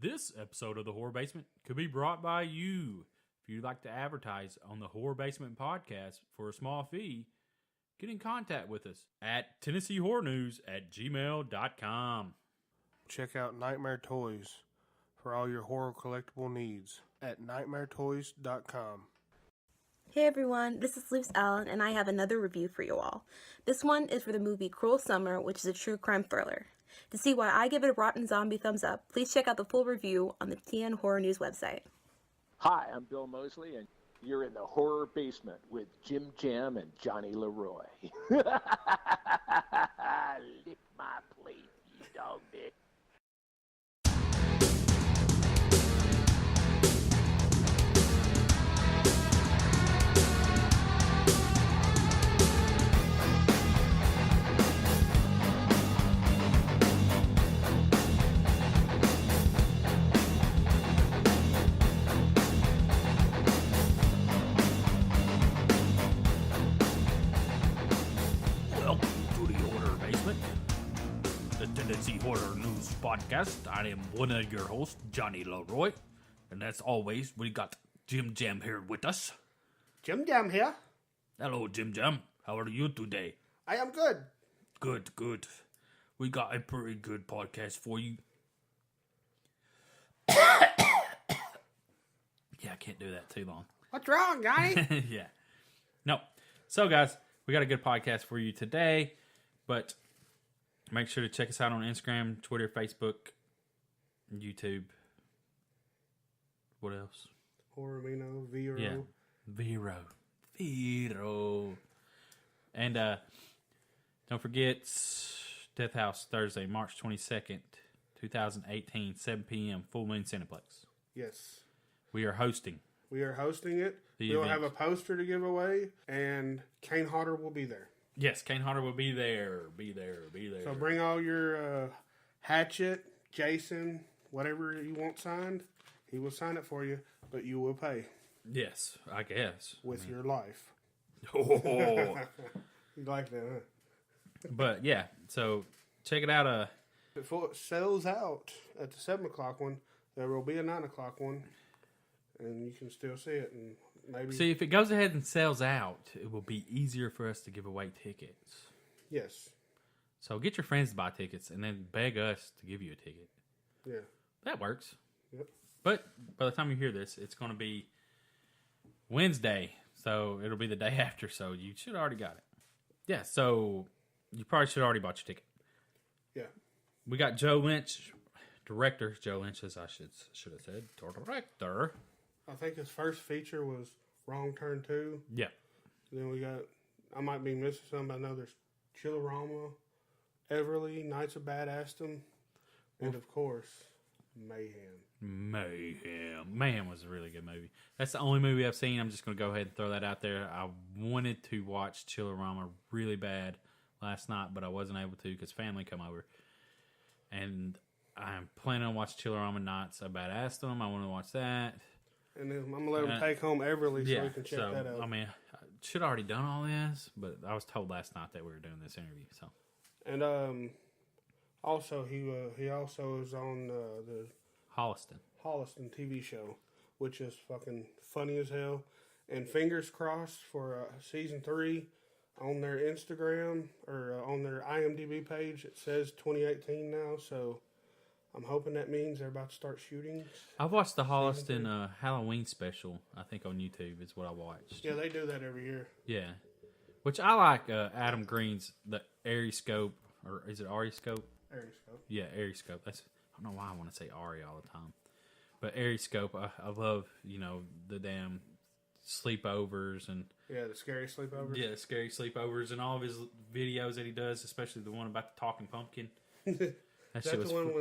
This episode of the Horror Basement could be brought by you. If you'd like to advertise on the Horror Basement podcast for a small fee, get in contact with us at TennesseeHorrorNews@gmail.com. Check out Nightmare Toys for all your horror collectible needs at nightmaretoys.com. Hey everyone, this is Luce Allen, and I have another review for you all. This one is for the movie Cruel Summer, which is a true crime thriller. To see why I give it a rotten zombie thumbs up, please check out the full review on the TN Horror News website. Hi, I'm Bill Mosley, and you're in the Horror Basement with Jim Jam and Johnny Leroy. Lick my plate, you dog bitch. Tennessee Horror News Podcast. I am one of your hosts, Johnny Leroy. And as always, we got Jim Jam here with us. Jim Jam here. Hello, Jim Jam. How are you today? I am good. Good. We got a pretty good podcast for you. Yeah, I can't do that too long. What's wrong, Johnny? Yeah. No. So, guys, we got a good podcast for you today, but make sure to check us out on Instagram, Twitter, Facebook, YouTube. What else? Horrorino, Vero. Yeah. Vero. And don't forget, Death House, Thursday, March 22nd, 2018, 7 p.m., Full Moon Cineplex. Yes. We are hosting. We are hosting it. We'll have a poster to give away, and Kane Hodder will be there. Yes, Kane Hodder will be there. Be there. So bring all your Hatchet, Jason, whatever you want signed. He will sign it for you, but you will pay. Yes, I guess. With your life. Oh. You like that, huh? But, yeah, so check it out. Before it sells out at the 7 o'clock one, there will be a 9 o'clock one, and you can still see it. And maybe see, if it goes ahead and sells out, it will be easier for us to give away tickets. Yes. So get your friends to buy tickets, and then beg us to give you a ticket. Yeah. That works. Yep. But by the time you hear this, it's going to be Wednesday, so it'll be the day after, so you should have already got it. Yeah, so you probably should have already bought your ticket. Yeah. We got Joe Lynch, director Joe Lynch, as I should have said, director. I think his first feature was Wrong Turn 2. Yeah. Then we got, I might be missing some, but I know there's Chillerama, Everly, Knights of Badassdom, and of course, Mayhem. Mayhem was a really good movie. That's the only movie I've seen. I'm just going to go ahead and throw that out there. I wanted to watch Chillerama really bad last night, but I wasn't able to because family come over. And I'm planning on watching Chillerama Knights of Badassdom. I want to watch that. And then I'm going to let him take home Everly so we can check that out. I mean, I should have already done all this, but I was told last night that we were doing this interview. So, and also he also is on the Holliston TV show, which is fucking funny as hell. And fingers crossed for season 3 on their Instagram or on their IMDb page. It says 2018 now, so I'm hoping that means they're about to start shooting. I've watched the Holliston Halloween special, I think on YouTube is what I watched. Yeah, they do that every year. Yeah. Which I like Adam Green's, the Ariscope, or is it Ariscope? Ariscope. Yeah, Ariscope. I don't know why I want to say Ari all the time. But Ariscope, I love, the damn sleepovers and... Yeah, the scary sleepovers. Yeah, scary sleepovers and all of his videos that he does, especially the one about the talking pumpkin. That's the one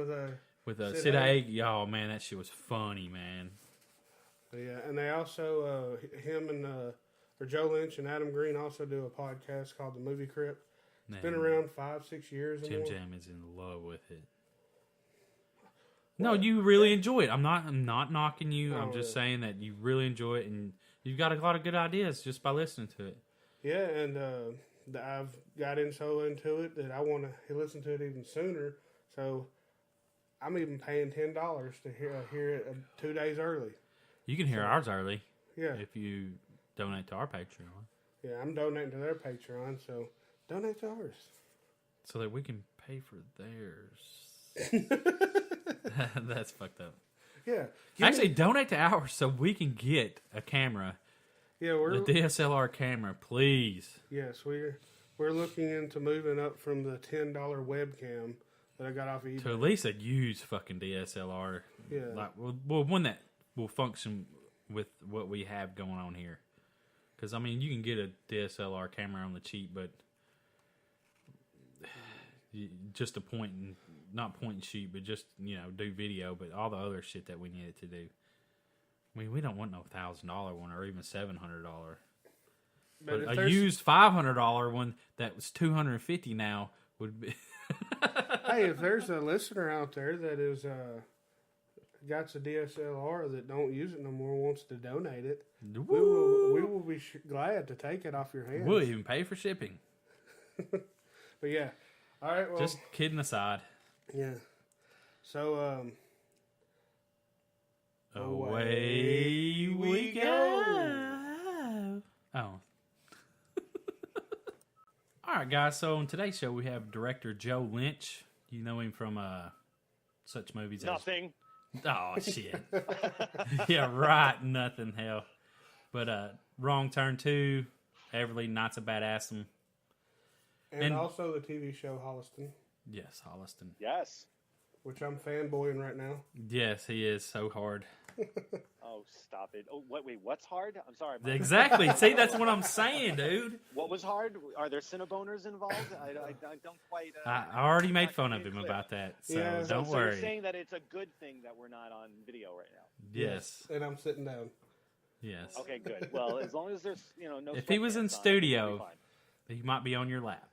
with Sid Haig. Oh man, that shit was funny, man. Yeah, and they also him and or Joe Lynch and Adam Green also do a podcast called The Movie Crypt. It's been around 5-6 years. Jim Jam is in love with it. No, you really enjoy it. I'm not knocking you. I'm just saying that you really enjoy it, and you've got a lot of good ideas just by listening to it. Yeah, and I've got so into it that I want to listen to it even sooner. So I'm even paying $10 to hear it 2 days early. You can hear ours early. Yeah. If you donate to our Patreon. Yeah, I'm donating to their Patreon, so donate to ours. So that we can pay for theirs. That's fucked up. Yeah. Actually, donate to ours so we can get a camera. Yeah, a DSLR camera, please. Yes, we're looking into moving up from the $10 webcam that I got off of eBay. To at least a used fucking DSLR. Yeah. Like, well, one that will function with what we have going on here. Because, I mean, you can get a DSLR camera on the cheap, but just a not point and shoot, but just, do video, but all the other shit that we needed to do. I mean, we don't want no $1,000 one or even $700. But a used $500 one that was $250 now would be. Hey, if there's a listener out there that is got a DSLR that don't use it no more, wants to donate it, we will be glad to take it off your hands. We'll even pay for shipping. But yeah, all right. Well, just kidding aside. Yeah. So away we go. Oh. All right, guys. So on today's show, we have director Joe Lynch. You know him from such movies Nothing. Oh, shit. Yeah, right. Nothing, hell. But Wrong Turn 2, Everly, Knights of Badassdom. And also the TV show Holliston. Yes, Holliston. Yes. Which I'm fanboying right now. Yes, he is so hard. Oh, stop it. Oh, wait, what's hard? I'm sorry. Exactly. See, that's what I'm saying, dude. What was hard? Are there Cinnaboners involved? I don't quite... I already made fun of him about that, so yeah. don't so worry. You're saying that it's a good thing that we're not on video right now? Yes. And I'm sitting down. Yes. Okay, good. Well, as long as there's, no... If he was in studio, he might be on your lap.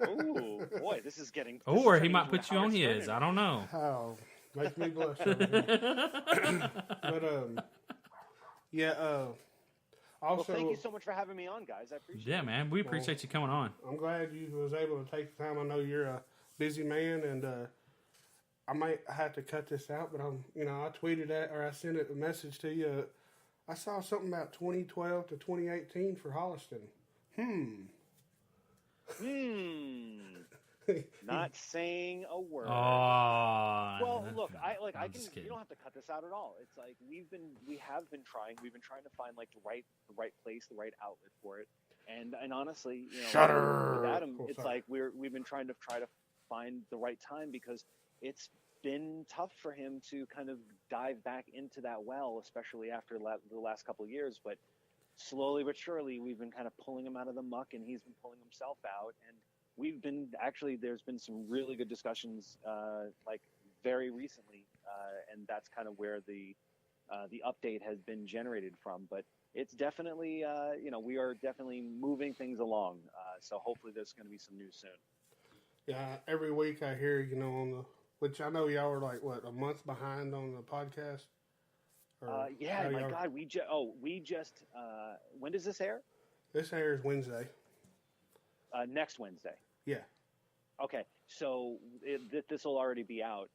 Ooh, boy, this is getting... Or he might put you on his. I don't know. How? Make me blush over here. But, yeah, also... Well, thank you so much for having me on, guys. I appreciate it. Yeah, man. We appreciate you coming on. I'm glad you was able to take the time. I know you're a busy man, and I might have to cut this out, but I tweeted I sent a message to you. I saw something about 2012 to 2018 for Holliston. Not saying a word. Oh. Well, look, I can. just kidding. You don't have to cut this out at all. It's like we have been trying. We've been trying to find like the right place, the right outlet for it. And honestly, Shutter. with Adam, Oh, it's sorry. like we've been trying to find the right time because it's been tough for him to kind of dive back into that well, especially after the last couple of years. But slowly but surely, we've been kind of pulling him out of the muck, and he's been pulling himself out. And we've been there's been some really good discussions, like very recently, and that's kind of where the update has been generated from. But it's definitely, we are definitely moving things along. So hopefully there's going to be some news soon. Yeah, every week I hear, which I know y'all are like, what, a month behind on the podcast? Yeah, my God, we just, when does this air? This airs Wednesday. Next Wednesday. Yeah. Okay, so this will already be out.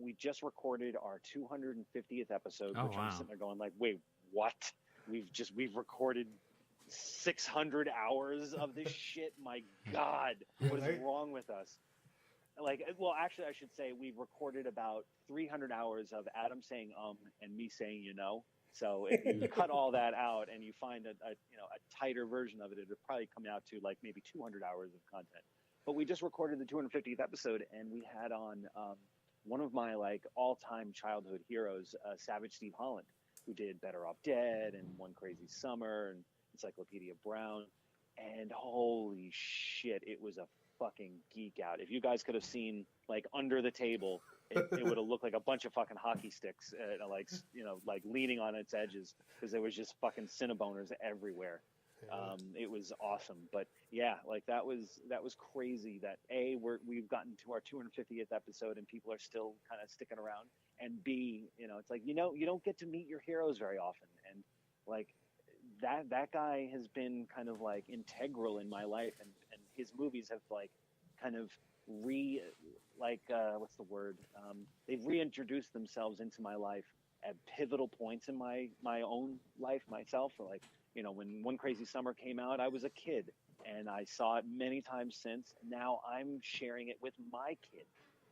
We just recorded our 250th episode, which I'm sitting there going like, wait, what? We've recorded 600 hours of this shit. My God, what is wrong with us? Actually, I should say we've recorded about 300 hours of Adam saying and me saying So if you cut all that out and you find a tighter version of it, it'll probably come out to like maybe 200 hours of content. But we just recorded the 250th episode, and we had on one of my like all-time childhood heroes, Savage Steve Holland, who did Better Off Dead and One Crazy Summer and Encyclopedia Brown. And holy shit, it was a fucking geek out. If you guys could have seen like under the table, it would have looked like a bunch of fucking hockey sticks, like leaning on its edges, because there was just fucking Cinnaboners everywhere. It was awesome. But yeah, like that was crazy that we've gotten to our 250th episode and people are still kind of sticking around, and B, it's like, you don't get to meet your heroes very often. And like that guy has been kind of like integral in my life, and his movies have like kind of what's the word? They've reintroduced themselves into my life at pivotal points in my own life myself. Like, you know, when One Crazy Summer came out, I was a kid and I saw it many times since. Now I'm sharing it with my kid,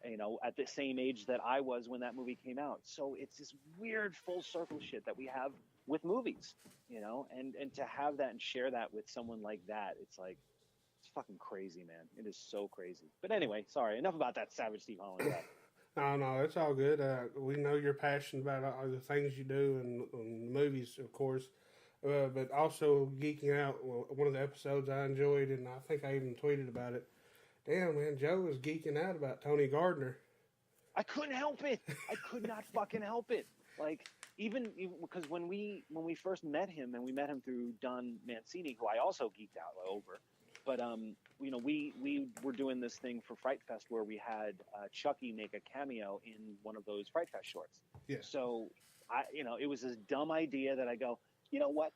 you know, at the same age that I was when that movie came out. So it's this weird full circle shit that we have with movies, you know, and to have that and share that with someone like that, it's like, it's fucking crazy, man. It is so crazy. But anyway, sorry, enough about that Savage Steve Holland guy. No, it's all good. We know you're passionate about all the things you do and movies, of course, but also geeking out. Well, one of the episodes I enjoyed, and I think I even tweeted about it. Damn, man, Joe was geeking out about Tony Gardner. I couldn't help it. I could not fucking help it. Like, even because when we first met him, and we met him through Don Mancini, who I also geeked out over. But you know, we were doing this thing for Fright Fest where we had Chucky make a cameo in one of those Fright Fest shorts. Yeah. So it was this dumb idea that I go, you know what,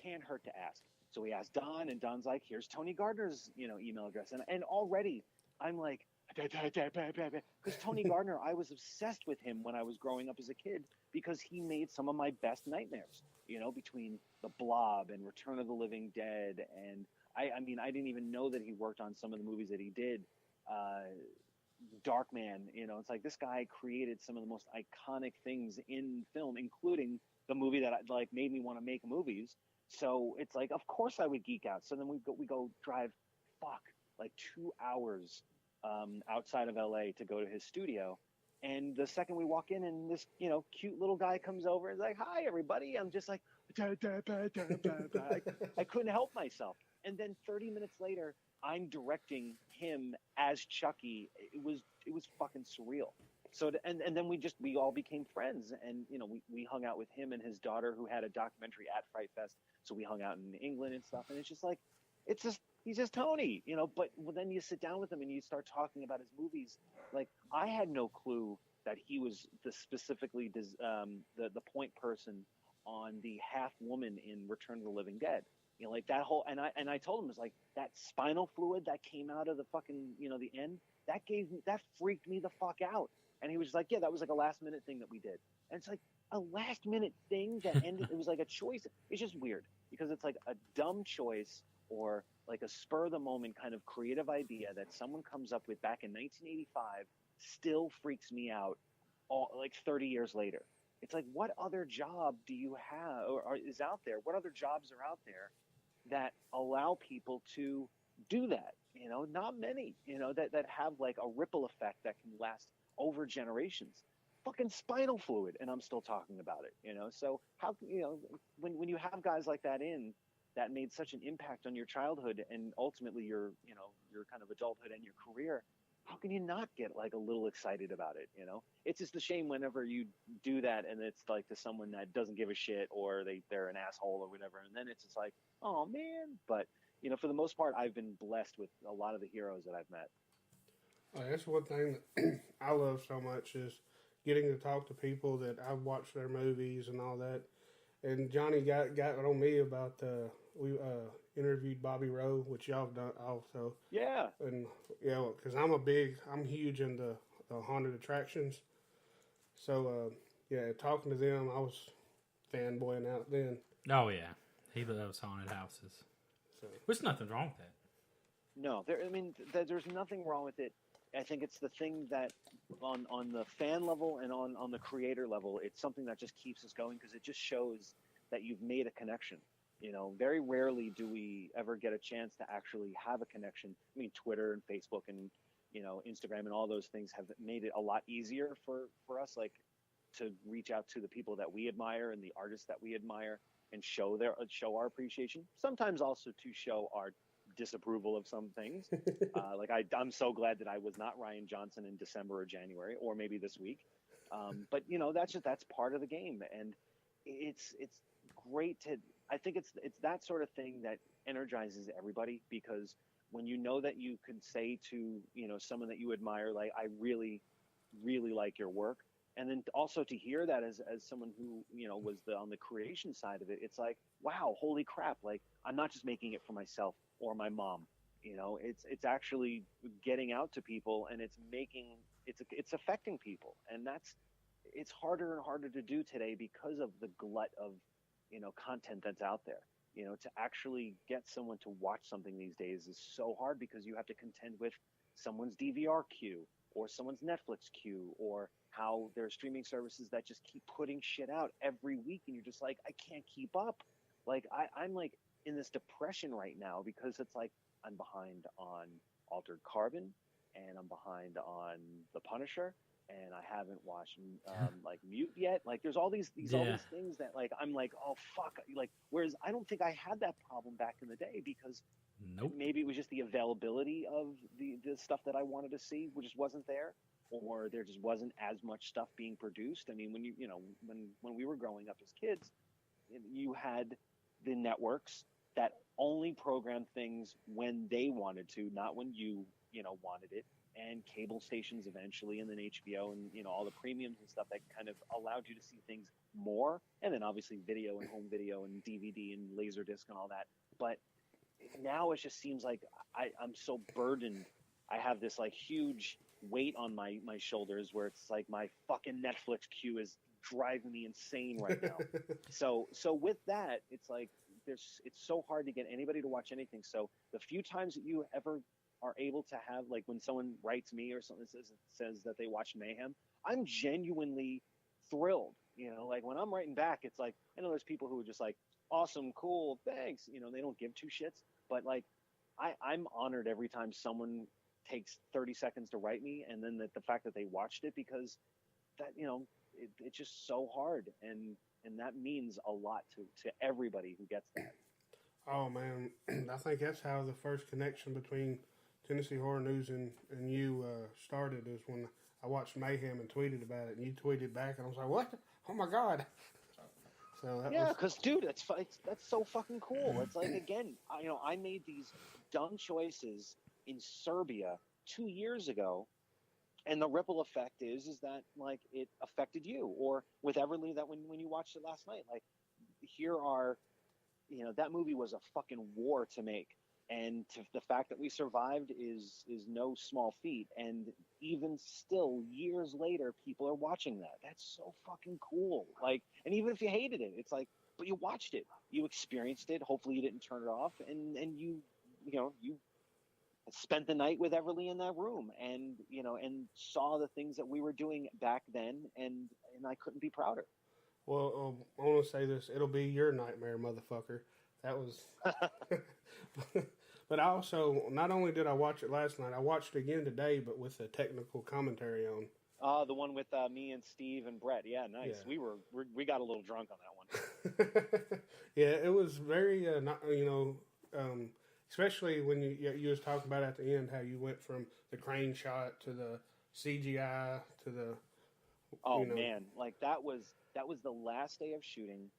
can't hurt to ask. So we asked Don, and Don's like, here's Tony Gardner's, you know, email address. And already I'm like, because Tony Gardner, I was obsessed with him when I was growing up as a kid because he made some of my best nightmares, you know, between The Blob and Return of the Living Dead. And I mean, I didn't even know that he worked on some of the movies that he did. Darkman, you know, it's like this guy created some of the most iconic things in film, including the movie that like made me want to make movies. So it's like, of course I would geek out. So then we go drive, like 2 hours outside of LA to go to his studio. And the second we walk in and this, you know, cute little guy comes over and is like, hi, everybody. I'm just like, I couldn't help myself. And then 30 minutes later, I'm directing him as Chucky. It was fucking surreal. So, and then we all became friends, and, you know, we hung out with him and his daughter who had a documentary at Fright Fest. So we hung out in England and stuff. And it's just like, he's just Tony, you know, but then you sit down with him and you start talking about his movies. Like, I had no clue that he was specifically the point person on the half woman in Return of the Living Dead. You know, like that whole, and I told him, it was like that spinal fluid that came out of the fucking, you know, the end, that freaked me the fuck out. And he was just like, yeah, that was like a last minute thing that we did. And it's like a last minute thing that ended, it was like a choice. It's just weird because it's like a dumb choice or like a spur of the moment kind of creative idea that someone comes up with back in 1985 still freaks me out like 30 years later. It's like, what other job do you have or is out there? What other jobs are out there that allow people to do that? You know, not many, you know, that have like a ripple effect that can last over generations. Fucking spinal fluid, and I'm still talking about it, you know? So how, you know, when you have guys like that that made such an impact on your childhood and ultimately your, you know, your kind of adulthood and your career, how can you not get like a little excited about it? You know, it's just a shame whenever you do that and it's like to someone that doesn't give a shit or they're an asshole or whatever. And then it's just like, oh man. But, you know, for the most part, I've been blessed with a lot of the heroes that I've met. That's one thing that I love so much is getting to talk to people that I've watched their movies and all that. And Johnny got on me about we interviewed Bobby Rowe, which y'all have done also. Yeah. And yeah, because I'm huge into haunted attractions. So yeah, talking to them, I was fanboying out then. Oh yeah, he loves haunted houses. So there's nothing wrong with that. No, there's nothing wrong with it. I think it's the thing that on the fan level and on the creator level, it's something that just keeps us going because it just shows that you've made a connection. You know, very rarely do we ever get a chance to actually have a connection. I mean, Twitter and Facebook and, you know, Instagram and all those things have made it a lot easier for us, like, to reach out to the people that we admire and the artists that we admire and show our appreciation. Sometimes also to show our disapproval of some things. Like I'm so glad that I was not Rian Johnson in December or January or maybe this week. But you know, that's part of the game, and it's great to. I think it's that sort of thing that energizes everybody, because when you know that you can say to, you know, someone that you admire, like, I really, really like your work. And then also to hear that as someone who, you know, was on the creation side of it, it's like, wow, holy crap. Like, I'm not just making it for myself or my mom. It's actually getting out to people, and it's affecting people, and it's harder and harder to do today because of the glut of content that's out there. To actually get someone to watch something these days is so hard because you have to contend with someone's DVR queue or someone's Netflix queue, or how there are streaming services that just keep putting shit out every week, and you're just like, I can't keep up. Like I'm like in this depression right now because it's like I'm behind on Altered Carbon, and I'm behind on The Punisher, and I haven't watched like Mute yet. Like there's all these all these things that like I'm like, oh fuck. Like whereas I don't think I had that problem back in the day because maybe it was just the availability of the stuff that I wanted to see, which just wasn't there, or there just wasn't as much stuff being produced. I mean, when we were growing up as kids, you had the networks that only programmed things when they wanted to, not when you wanted it, and cable stations eventually, and then HBO and all the premiums and stuff that kind of allowed you to see things more, and then obviously video and home video and DVD and Laserdisc and all that. But now it just seems like I'm so burdened. I have this like huge weight on my shoulders where it's like my fucking Netflix queue is driving me insane right now. So with that, it's like it's so hard to get anybody to watch anything. So the few times that you ever are able to have, like when someone writes me or something says that they watched Mayhem, I'm genuinely thrilled. Like when I'm writing back, it's like, I know there's people who are just like, awesome, cool, thanks. They don't give two shits. But like, I'm honored every time someone takes 30 seconds to write me, and then the fact that they watched it, because that, it's just so hard. And that means a lot to everybody who gets that. Oh man, I think that's how the first connection between Tennessee Horror News and you started, is when I watched Mayhem and tweeted about it, and you tweeted back, and I was like, what? Oh my God. So because dude, that's so fucking cool. It's like, again, I made these dumb choices in Serbia 2 years ago, and the ripple effect is that like it affected you, or with Everly, that when you watched it last night, like here are, that movie was a fucking war to make, and the fact that we survived is no small feat. And even still, years later, people are watching that. That's so fucking cool. Like, and even if you hated it, it's like, but you watched it, you experienced it. Hopefully, you didn't turn it off, and you spent the night with Everly in that room, and and saw the things that we were doing back then, and I couldn't be prouder. Well, I want to say this: it'll be your nightmare, motherfucker. That was. But I also, not only did I watch it last night, I watched it again today, but with a technical commentary on. The one with me and Steve and Brett. Yeah, nice. Yeah. We got a little drunk on that one. Yeah, it was very, especially when you was talking about at the end how you went from the crane shot to the CGI to the. Oh man, like that was the last day of shooting.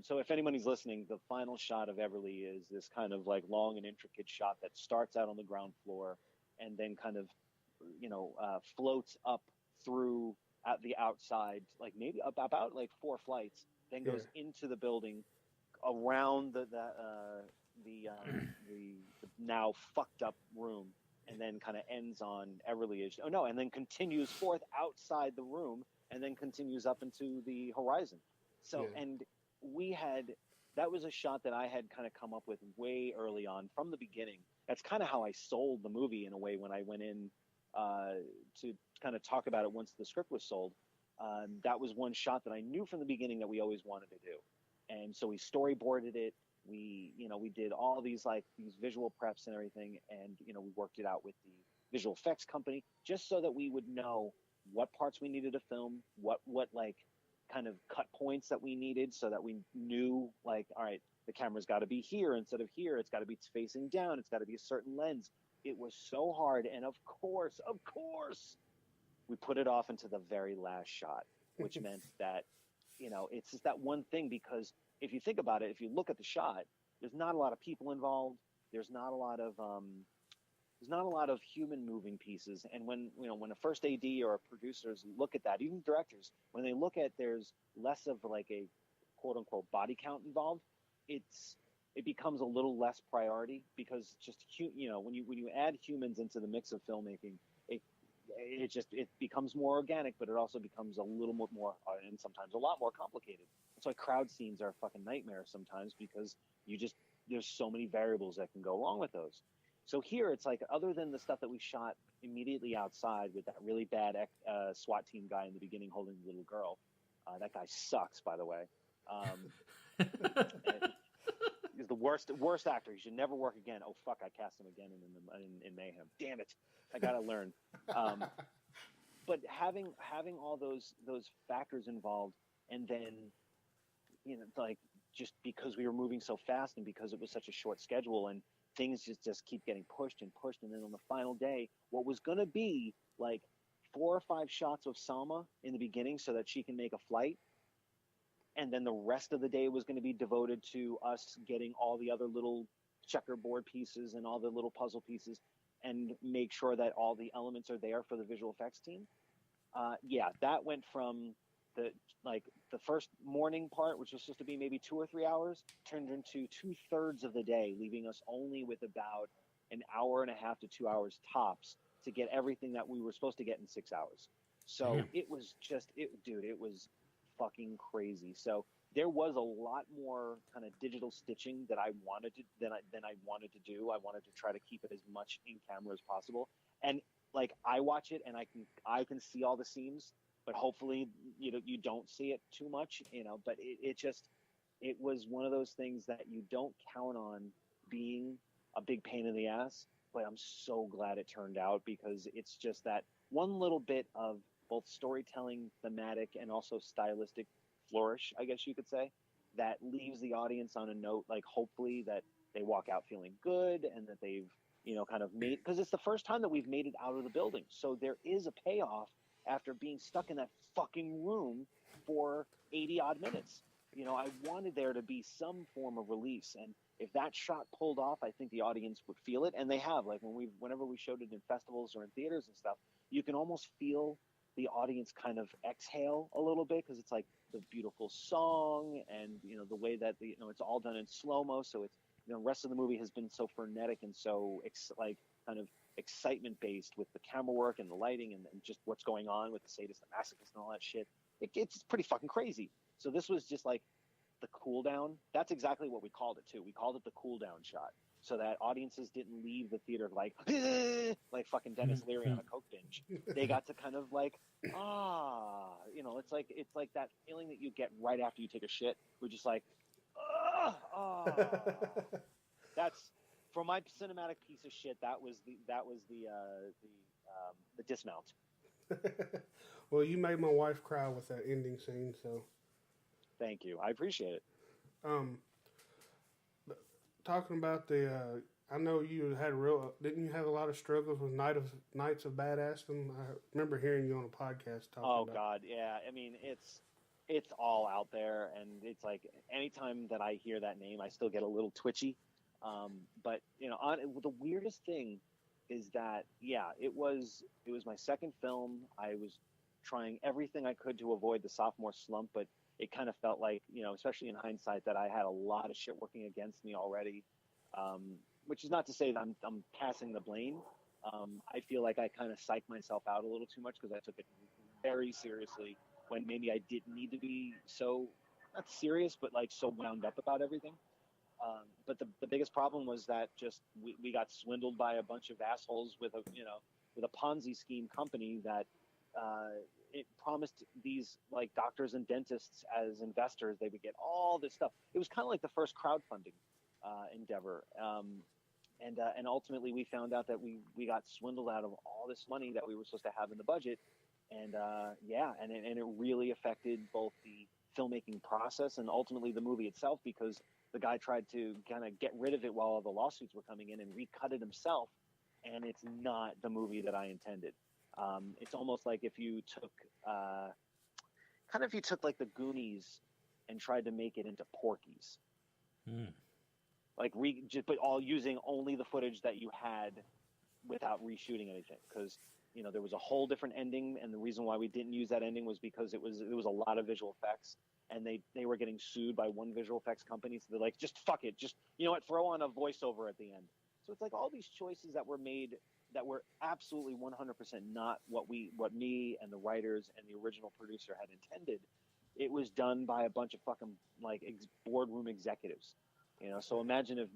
So if anybody's listening, the final shot of Everly is this kind of like long and intricate shot that starts out on the ground floor and then kind of, floats up through at the outside, like maybe about like 4 flights, then goes into the building, around the now fucked up room, and then kind of ends on Everly-ish. Oh no, and then continues forth outside the room, and then continues up into the horizon. So, and that was a shot that I had kind of come up with way early on from the beginning. That's kind of how I sold the movie in a way when I went in to kind of talk about it once the script was sold. That was one shot that I knew from the beginning that we always wanted to do. And so we storyboarded it. We did all these visual preps and everything. And, we worked it out with the visual effects company just so that we would know what parts we needed to film, what like kind of cut points that we needed, so that we knew, like, all right, the camera's got to be here instead of here. It's got to be facing down. It's got to be a certain lens. It was so hard. And of course, we put it off into the very last shot, which meant that, it's just that one thing, because if you think about it, if you look at the shot, there's not a lot of people involved. There's not a lot of human moving pieces. And when a first AD or producers look at that, even directors, when they look at there's less of like a quote unquote body count involved, it's it becomes a little less priority because just when you add humans into the mix of filmmaking, it becomes more organic, but it also becomes a little more and sometimes a lot more complicated. That's why crowd scenes are a fucking nightmare sometimes, because there's so many variables that can go wrong with those. So here it's like, other than the stuff that we shot immediately outside with that really bad SWAT team guy in the beginning holding the little girl, that guy sucks, by the way. He's the worst actor. He should never work again. Oh fuck! I cast him again in Mayhem. Damn it! I gotta learn. But having all those factors involved, and then like, just because we were moving so fast and because it was such a short schedule, and things just keep getting pushed, and then on the final day, what was gonna be like 4 or 5 shots of Salma in the beginning so that she can make a flight, and then the rest of the day was going to be devoted to us getting all the other little checkerboard pieces and all the little puzzle pieces and make sure that all the elements are there for the visual effects team. That went from the first morning part, which was supposed to be maybe 2 or 3 hours, turned into 2/3 of the day, leaving us only with about an hour and a half to 2 hours tops to get everything that we were supposed to get in 6 hours. So Damn. It was it was fucking crazy. So there was a lot more kind of digital stitching that I wanted to do. I wanted to try to keep it as much in camera as possible. And like, I watch it and I can see all the seams, but hopefully you don't see it too much, but it was one of those things that you don't count on being a big pain in the ass, but I'm so glad it turned out, because it's just that one little bit of both storytelling, thematic, and also stylistic flourish, I guess you could say, that leaves the audience on a note, like, hopefully that they walk out feeling good, and that they've, kind of made, because it's the first time that we've made it out of the building. So there is a payoff after being stuck in that fucking room for 80 odd minutes. I wanted there to be some form of release. And if that shot pulled off, I think the audience would feel it. And they have, like, whenever we showed it in festivals or in theaters and stuff, you can almost feel the audience kind of exhale a little bit, because it's like the beautiful song and the way that it's all done in slow-mo, so it's the rest of the movie has been so frenetic and so kind of excitement based with the camera work and the lighting and just what's going on with the sadist and masochist and all that shit. It's pretty fucking crazy. So this was just like the cool down. That's exactly what we called it too. We called it the cool down shot, so that audiences didn't leave the theater like fucking Dennis Leary on a coke binge. They got to kind of like, it's like that feeling that you get right after you take a shit. We're just like, that's, for my cinematic piece of shit, that was the dismount. Well, you made my wife cry with that ending scene, so thank you. I appreciate it. Talking about I know you didn't you have a lot of struggles with Knights of Badassdom? I remember hearing you on a podcast talking about. Oh God, yeah. I mean, it's all out there, and it's like anytime that I hear that name, I still get a little twitchy. But the weirdest thing is that, it was my second film. I was trying everything I could to avoid the sophomore slump, but it kind of felt like, especially in hindsight, that I had a lot of shit working against me already. Which is not to say that I'm passing the blame. I feel like I kind of psyched myself out a little too much, because I took it very seriously when maybe I didn't need to be so, not serious, but like so wound up about everything. But the biggest problem was that just we got swindled by a bunch of assholes with a Ponzi scheme company that it promised these like doctors and dentists as investors. They would get all this stuff. It was kind of like the first crowdfunding endeavor. And ultimately we found out that we got swindled out of all this money that we were supposed to have in the budget. And and it really affected both the filmmaking process and ultimately the movie itself, because the guy tried to kind of get rid of it while all the lawsuits were coming in and recut it himself. And it's not the movie that I intended. It's almost like if you took like the Goonies and tried to make it into Porky's. Like but all using only the footage that you had without reshooting anything. Because there was a whole different ending, and the reason why we didn't use that ending was because it was a lot of visual effects, and they were getting sued by one visual effects company, so they're like, just fuck it, just, you know what, throw on a voiceover at the end. So it's like all these choices that were made that were absolutely 100% not what me and the writers and the original producer had intended. It was done by a bunch of fucking like boardroom executives, So imagine if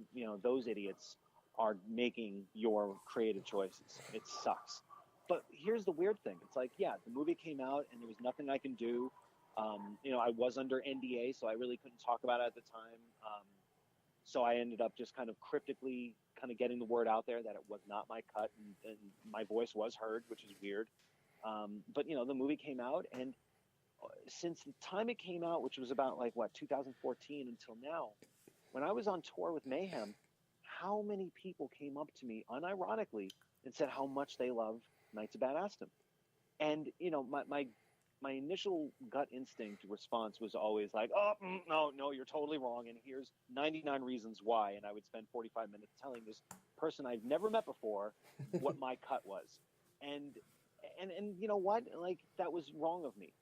those idiots are making your creative choices. It sucks. But here's the weird thing. It's like, yeah, the movie came out and there was nothing I can do. I was under NDA, so I really couldn't talk about it at the time. So I ended up just kind of cryptically kind of getting the word out there that it was not my cut, and my voice was heard, which is weird. But the movie came out, and since the time it came out, which was about 2014 until now, when I was on tour with Mayhem, how many people came up to me unironically and said how much they love Knights of Badassdom. And my initial gut instinct response was always like, oh, no, you're totally wrong, and here's 99 reasons why. And I would spend 45 minutes telling this person I've never met before what my cut was. And you know what? Like, that was wrong of me.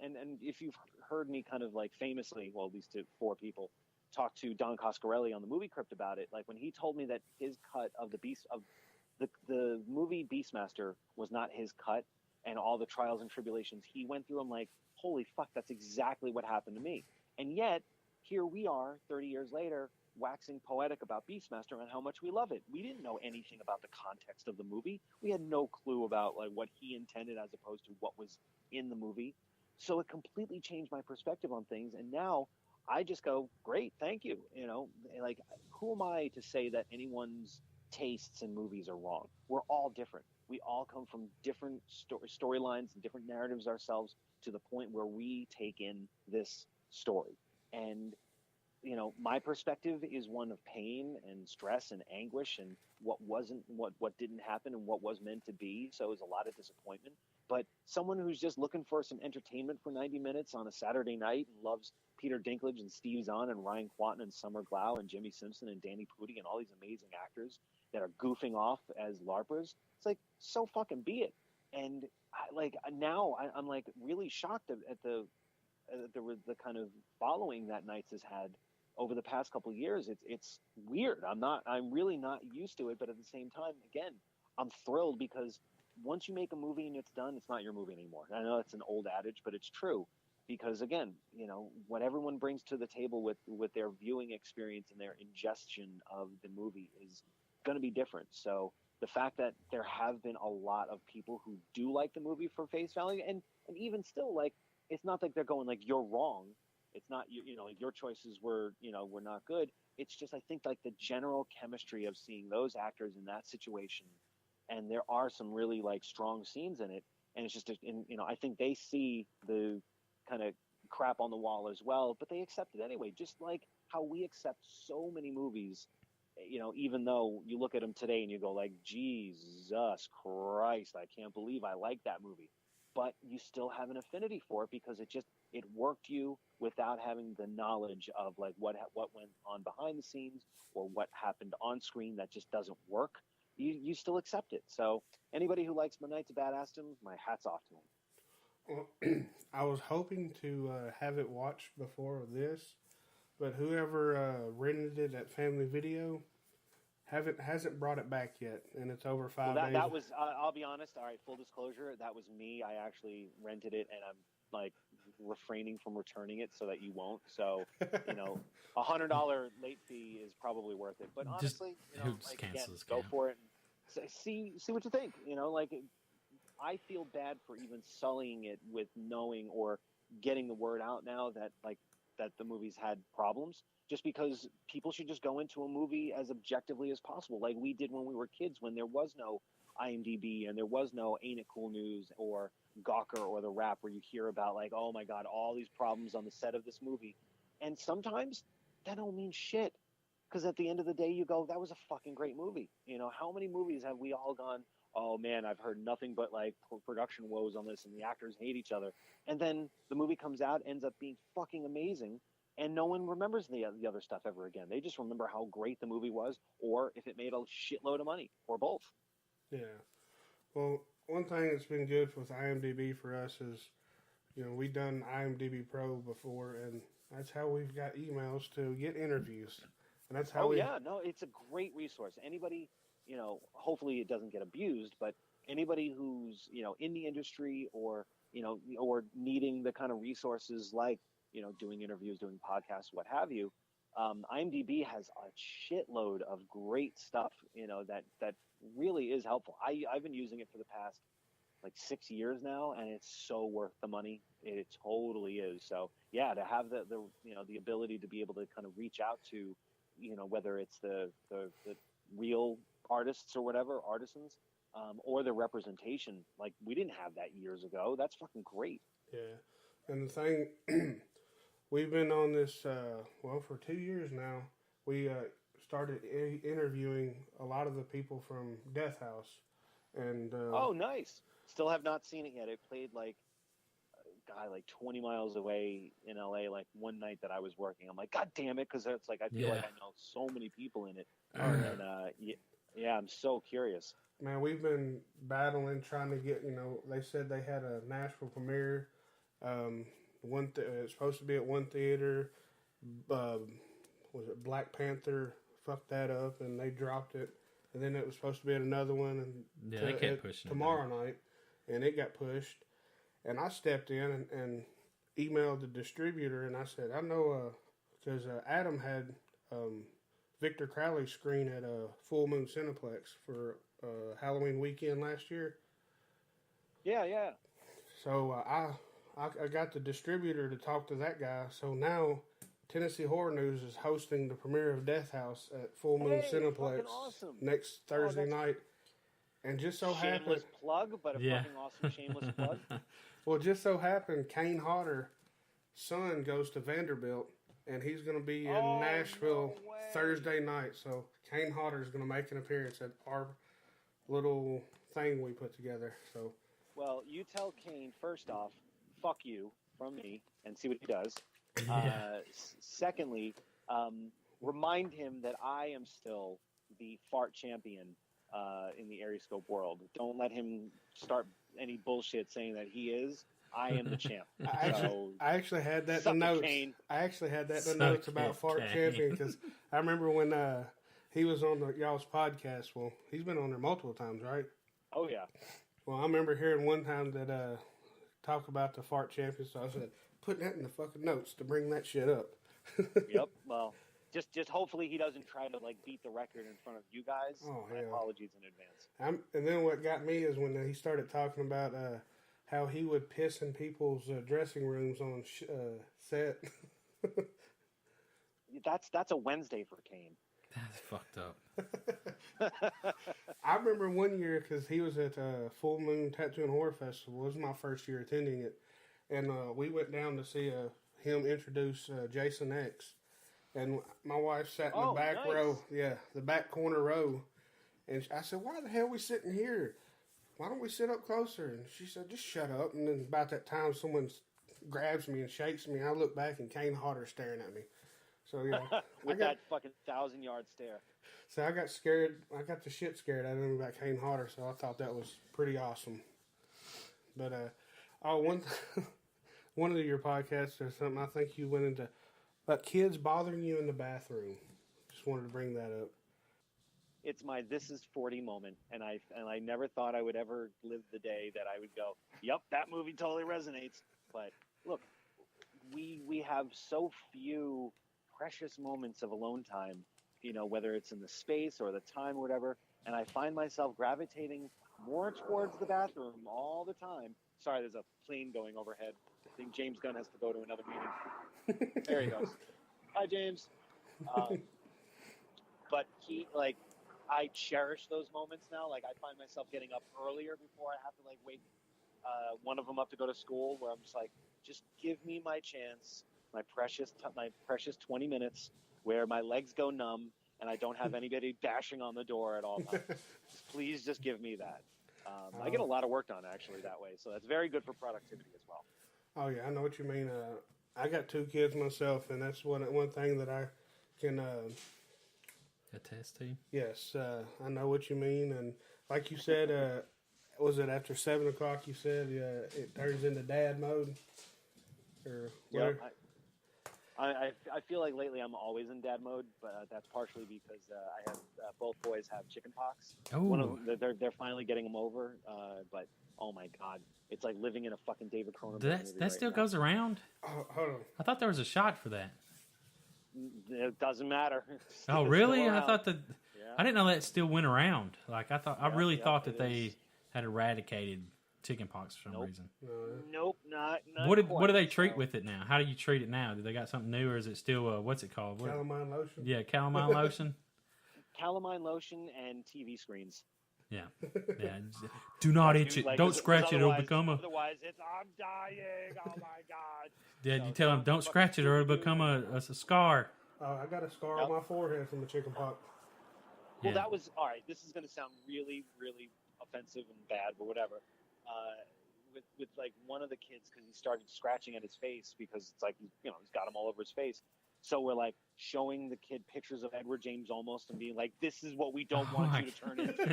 And if you've heard me kind of like famously, well, at least to 4 people, talk to Don Coscarelli on the Movie Crypt about it, like when he told me that his cut of the movie Beastmaster was not his cut, and all the trials and tribulations he went through, I'm like, holy fuck, that's exactly what happened to me. And yet, here we are, 30 years later, waxing poetic about Beastmaster and how much we love it. We didn't know anything about the context of the movie. We had no clue about like what he intended as opposed to what was in the movie. So it completely changed my perspective on things. And now I just go, great, thank you. Like, who am I to say that anyone's tastes in movies are wrong? We're all different. We all come from different storylines and different narratives ourselves to the point where we take in this story. And, my perspective is one of pain and stress and anguish and what didn't happen and what was meant to be. So it was a lot of disappointment. But someone who's just looking for some entertainment for 90 minutes on a Saturday night and loves Peter Dinklage and Steve Zahn and Ryan Quanten and Summer Glau and Jimmy Simpson and Danny Pudi and all these amazing actors that are goofing off as LARPers, it's like, so fucking be it. And now I'm like really shocked at the kind of following that Knights has had over the past couple of years. It's weird. I'm really not used to it, but at the same time, again, I'm thrilled because once you make a movie and it's done, it's not your movie anymore. I know it's an old adage, but it's true. Because again, what everyone brings to the table with their viewing experience and their ingestion of the movie is going to be different. So the fact that there have been a lot of people who do like the movie for face value, and even still, like, it's not like they're going like, you're wrong. It's not, like your choices were not good. It's just, I think like the general chemistry of seeing those actors in that situation, and there are some really like strong scenes in it. And it's just, I think they see the kind of crap on the wall as well, but they accept it anyway, just like how we accept so many movies, even though you look at them today and you go like, Jesus Christ, I can't believe I like that movie. But you still have an affinity for it because it worked you without having the knowledge of like what went on behind the scenes or what happened on screen that just doesn't work. You still accept it. So anybody who likes Knights of Badassdom, my hat's off to them. Well, I was hoping to have it watched before this, but whoever rented it at Family Video hasn't brought it back yet, and it's over 5 days. That was, I'll be honest, all right, full disclosure, that was me. I actually rented it, and I'm like refraining from returning it so that you won't. So, $100 late fee is probably worth it. But honestly, go for it and see what you think. I feel bad for even sullying it with knowing or getting the word out now that the movie's had problems, just because people should just go into a movie as objectively as possible, like we did when we were kids, when there was no IMDb and there was no Ain't It Cool News or Gawker or The Wrap, where you hear about like, oh my God, all these problems on the set of this movie. And sometimes that don't mean shit, because at the end of the day, you go, that was a fucking great movie. How many movies have we all gone, oh man, I've heard nothing but like production woes on this and the actors hate each other. And then the movie comes out, ends up being fucking amazing, and no one remembers the other stuff ever again. They just remember how great the movie was, or if it made a shitload of money, or both. Yeah. Well, one thing that's been good with IMDb for us is, we've done IMDb Pro before, and that's how we've got emails to get interviews. And that's how it's a great resource. Anybody, hopefully it doesn't get abused, but anybody who's, in the industry or needing the kind of resources like, doing interviews, doing podcasts, what have you, IMDb has a shitload of great stuff, that really is helpful. I've been using it for the past like 6 years now, and it's so worth the money. It totally is. So yeah, to have the ability to be able to kind of reach out to, whether it's the real artists or whatever, artisans, or the representation, like we didn't have that years ago. That's fucking great. Yeah. And the thing, we've been on this, for 2 years now. We started interviewing a lot of the people from Death House. And oh, nice. Still have not seen it yet. It played like 20 miles away in LA, like one night that I was working. I'm like, God damn it, because it's like I feel like I know so many people in it. And I'm so curious. Man, we've been battling, trying to get, they said they had a Nashville premiere. It's supposed to be at one theater. Was it Black Panther? Fucked that up, and they dropped it. And then it was supposed to be at another one, and they kept pushing tomorrow night, and it got pushed. And I stepped in and emailed the distributor, and I said, I know, because Adam had Victor Crowley screen at a Full Moon Cineplex for Halloween weekend last year. Yeah. So I got the distributor to talk to that guy. So now Tennessee Horror News is hosting the premiere of Death House at Full Moon Cineplex next Thursday night. And just so happened... Shameless plug, but a fucking awesome shameless plug. Well, just so happened, Kane Hodder's son goes to Vanderbilt, and he's going to be in Nashville Thursday night. So Kane Hodder's going to make an appearance at our little thing we put together. So, well, you tell Kane, first off, fuck you from me, and see what he does. Secondly, remind him that I am still the fart champion in the Aerioscope world. Don't let him start any bullshit saying that he is. I am the champ. I actually had that in the notes. Kane. I actually had that in the notes about Fart Champion, because I remember when he was on y'all's podcast. Well, he's been on there multiple times, right? Oh, yeah. Well, I remember hearing one time that talk about the Fart Champion, so I said, put that in the fucking notes to bring that shit up. Yep. Well, just hopefully he doesn't try to like beat the record in front of you guys. Oh, My apologies in advance. And then what got me is when he started talking about how he would piss in people's dressing rooms on set. That's a Wednesday for Kane. That's fucked up. I remember one year, because he was at Full Moon Tattoo and Horror Festival. It was my first year attending it. And we went down to see him introduce Jason X. And my wife sat in the back row. Yeah, the back corner row. And I said, why the hell are we sitting here? Why don't we sit up closer? And she said, just shut up. And then about that time, someone grabs me and shakes me. I look back, and Kane Hodder's staring at me. So, yeah. With that fucking 1,000-yard stare. So I got scared. I got the shit scared out of him about Kane Hodder, so I thought that was pretty awesome. But, one of your podcasts or something, I think you went into about kids bothering you in the bathroom. Just wanted to bring that up. It's my "This is 40" moment, and I never thought I would ever live the day that I would go, "Yep, that movie totally resonates." But look, we have so few precious moments of alone time, whether it's in the space or the time or whatever, and I find myself gravitating more towards the bathroom all the time. Sorry, there's a plane going overhead. I think James Gunn has to go to another meeting. There he goes. Hi, James. But I cherish those moments now. Like, I find myself getting up earlier before I have to wake one of them up to go to school, where I'm just like, just give me my chance, my precious 20 minutes where my legs go numb and I don't have anybody bashing on the door at all times. Please just give me that. I get a lot of work done actually that way, so that's very good for productivity as well. Oh yeah, I know what you mean. I got 2 kids myself, and that's one thing that I can attest to. Yes, I know what you mean, and like you said, was it after 7 o'clock? You said it turns into dad mode, or yeah. I feel like lately I'm always in dad mode, but that's partially because I have both boys have chicken pox. Oh, one of them, they're finally getting them over. But oh my god, it's like living in a fucking David Cronenberg movie that still goes around. Oh, hold on. I thought there was a shot for that. It doesn't matter. Oh, really? I thought that. Yeah. I didn't know that still went around. Like I thought, I really thought that they had eradicated chickenpox for some reason. Nope, not What do they treat with it now? How do you treat it now? Do they got something new, or is it still what's it called? Calamine lotion. Yeah, calamine lotion. Calamine lotion and TV screens. Yeah. Do not itch it. Don't scratch it. It'll become a. Otherwise, it's I'm dying. Oh my god. Yeah, you tell them don't scratch it, or it'll become a scar. I got a scar on my forehead from the chicken pox. Well, that was all right. This is going to sound really, really offensive and bad, but whatever. With like one of the kids, because he started scratching at his face because it's like he's got him all over his face. So we're like showing the kid pictures of Edward James Olmos and being like, "This is what we don't want you to turn into."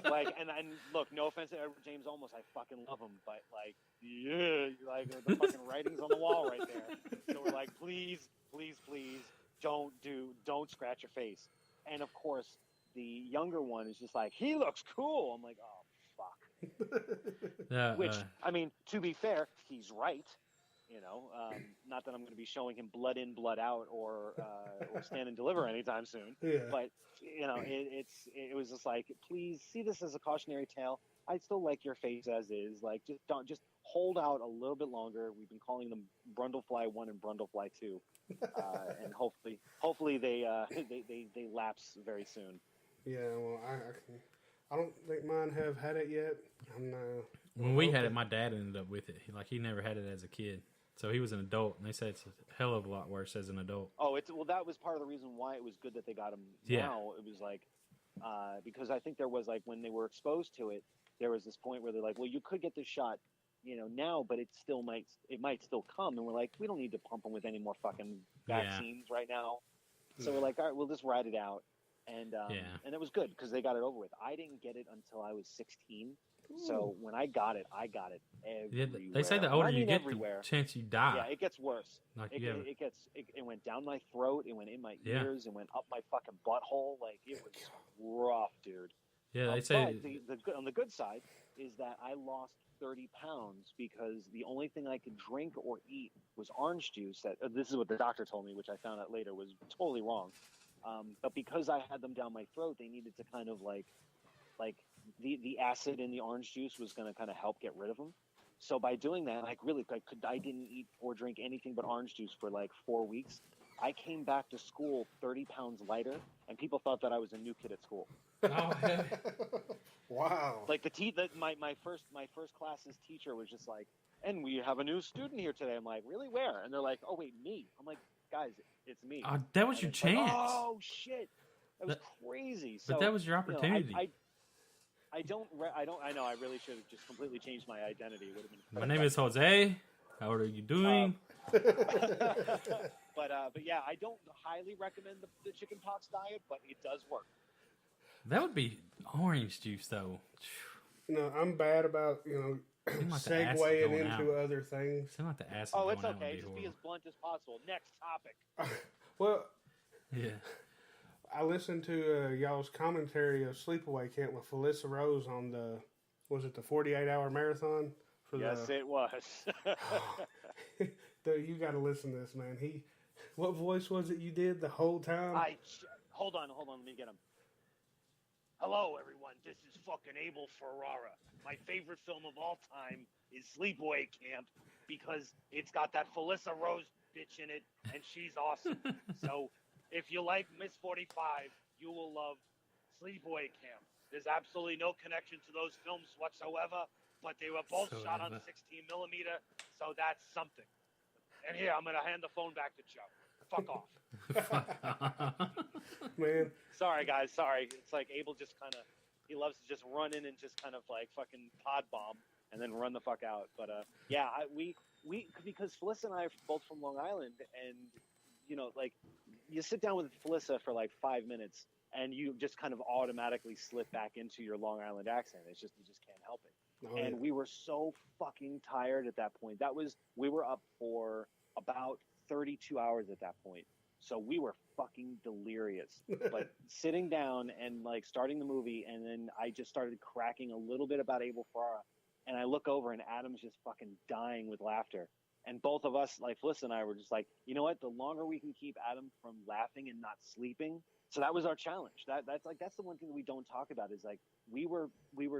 Like, and look, no offense to Edward James Olmos, I fucking love him, but like, yeah, like the fucking writing's on the wall right there. So we're like, please, don't scratch your face. And of course, the younger one is just like, he looks cool. I'm like, oh fuck. Which, I mean, to be fair, he's right. Not that I'm going to be showing him blood in, blood out, or stand and deliver anytime soon. Yeah. But it was just like, please see this as a cautionary tale. I still like your face as is. Like, just hold out a little bit longer. We've been calling them Brundlefly 1 and Brundlefly 2, and hopefully they lapse very soon. Yeah, well, I don't think mine have had it yet. When we had it, my dad ended up with it. He never had it as a kid. So he was an adult, and they said it's a hell of a lot worse as an adult. Oh, that was part of the reason why it was good that they got him now. It was like, because I think there was like, when they were exposed to it, there was this point where they're like, well, you could get this shot, now, but it might still come. And we're like, we don't need to pump them with any more fucking vaccines right now. So we're like, all right, we'll just ride it out. And it was good because they got it over with. I didn't get it until I was 16. So when I got it everywhere. Yeah, they say the older you get, the chance you die. Yeah, it gets worse. Like it went down my throat. It went in my ears. It went up my fucking butthole. Like, it was rough, dude. Yeah, they say. On the good side is that I lost 30 pounds because the only thing I could drink or eat was orange juice. This is what the doctor told me, which I found out later was totally wrong. But because I had them down my throat, they needed to kind of like the acid in the orange juice was going to kind of help get rid of them. So by doing that, I didn't eat or drink anything but orange juice for like 4 weeks. I came back to school 30 pounds lighter, and people thought that I was a new kid at school. Oh, wow! Like my first class's teacher was just like, "And we have a new student here today." I'm like, "Really? Where?" And they're like, "Oh wait, me." I'm like, "Guys, it's me." That was your chance. Like, oh shit, that was crazy. But that was your opportunity. I know. I really should have just completely changed my identity. It would have been. My name is Jose. How are you doing? But yeah, I don't highly recommend the chicken pox diet, but it does work. That would be orange juice, though. I'm bad about segueing into other things. Seem like the acid. Oh, it's okay. Just be as blunt as possible. Next topic. Well, yeah. I listened to y'all's commentary of Sleepaway Camp with Felissa Rose on the 48-hour marathon? Yes, it was. Dude, you got to listen to this, man. What voice was it you did the whole time? Hold on, let me get him. Hello, everyone. This is fucking Abel Ferrara. My favorite film of all time is Sleepaway Camp because it's got that Felissa Rose bitch in it, and she's awesome. So if you like Miss 45, you will love Sleepaway Camp. There's absolutely no connection to those films whatsoever, but they were both shot on 16 millimeter, so that's something. And here, I'm going to hand the phone back to Joe. Fuck off. Man. Sorry, guys. Sorry. It's like Abel just kind of, he loves to just run in and just kind of like fucking pod bomb and then run the fuck out. But yeah, we because Felissa and I are both from Long Island, and like you sit down with Felissa for like 5 minutes and you just kind of automatically slip back into your Long Island accent. You just can't help it. Oh, And yeah. we were so fucking tired at that point. We were up for about 32 hours at that point. So we were fucking delirious. But sitting down and like starting the movie, and then I just started cracking a little bit about Abel Ferrara, and I look over and Adam's just fucking dying with laughter. And both of us, like Felicity and I, were just like, you know what? The longer we can keep Adam from laughing and not sleeping, so that was our challenge. That's the one thing that we don't talk about is like we were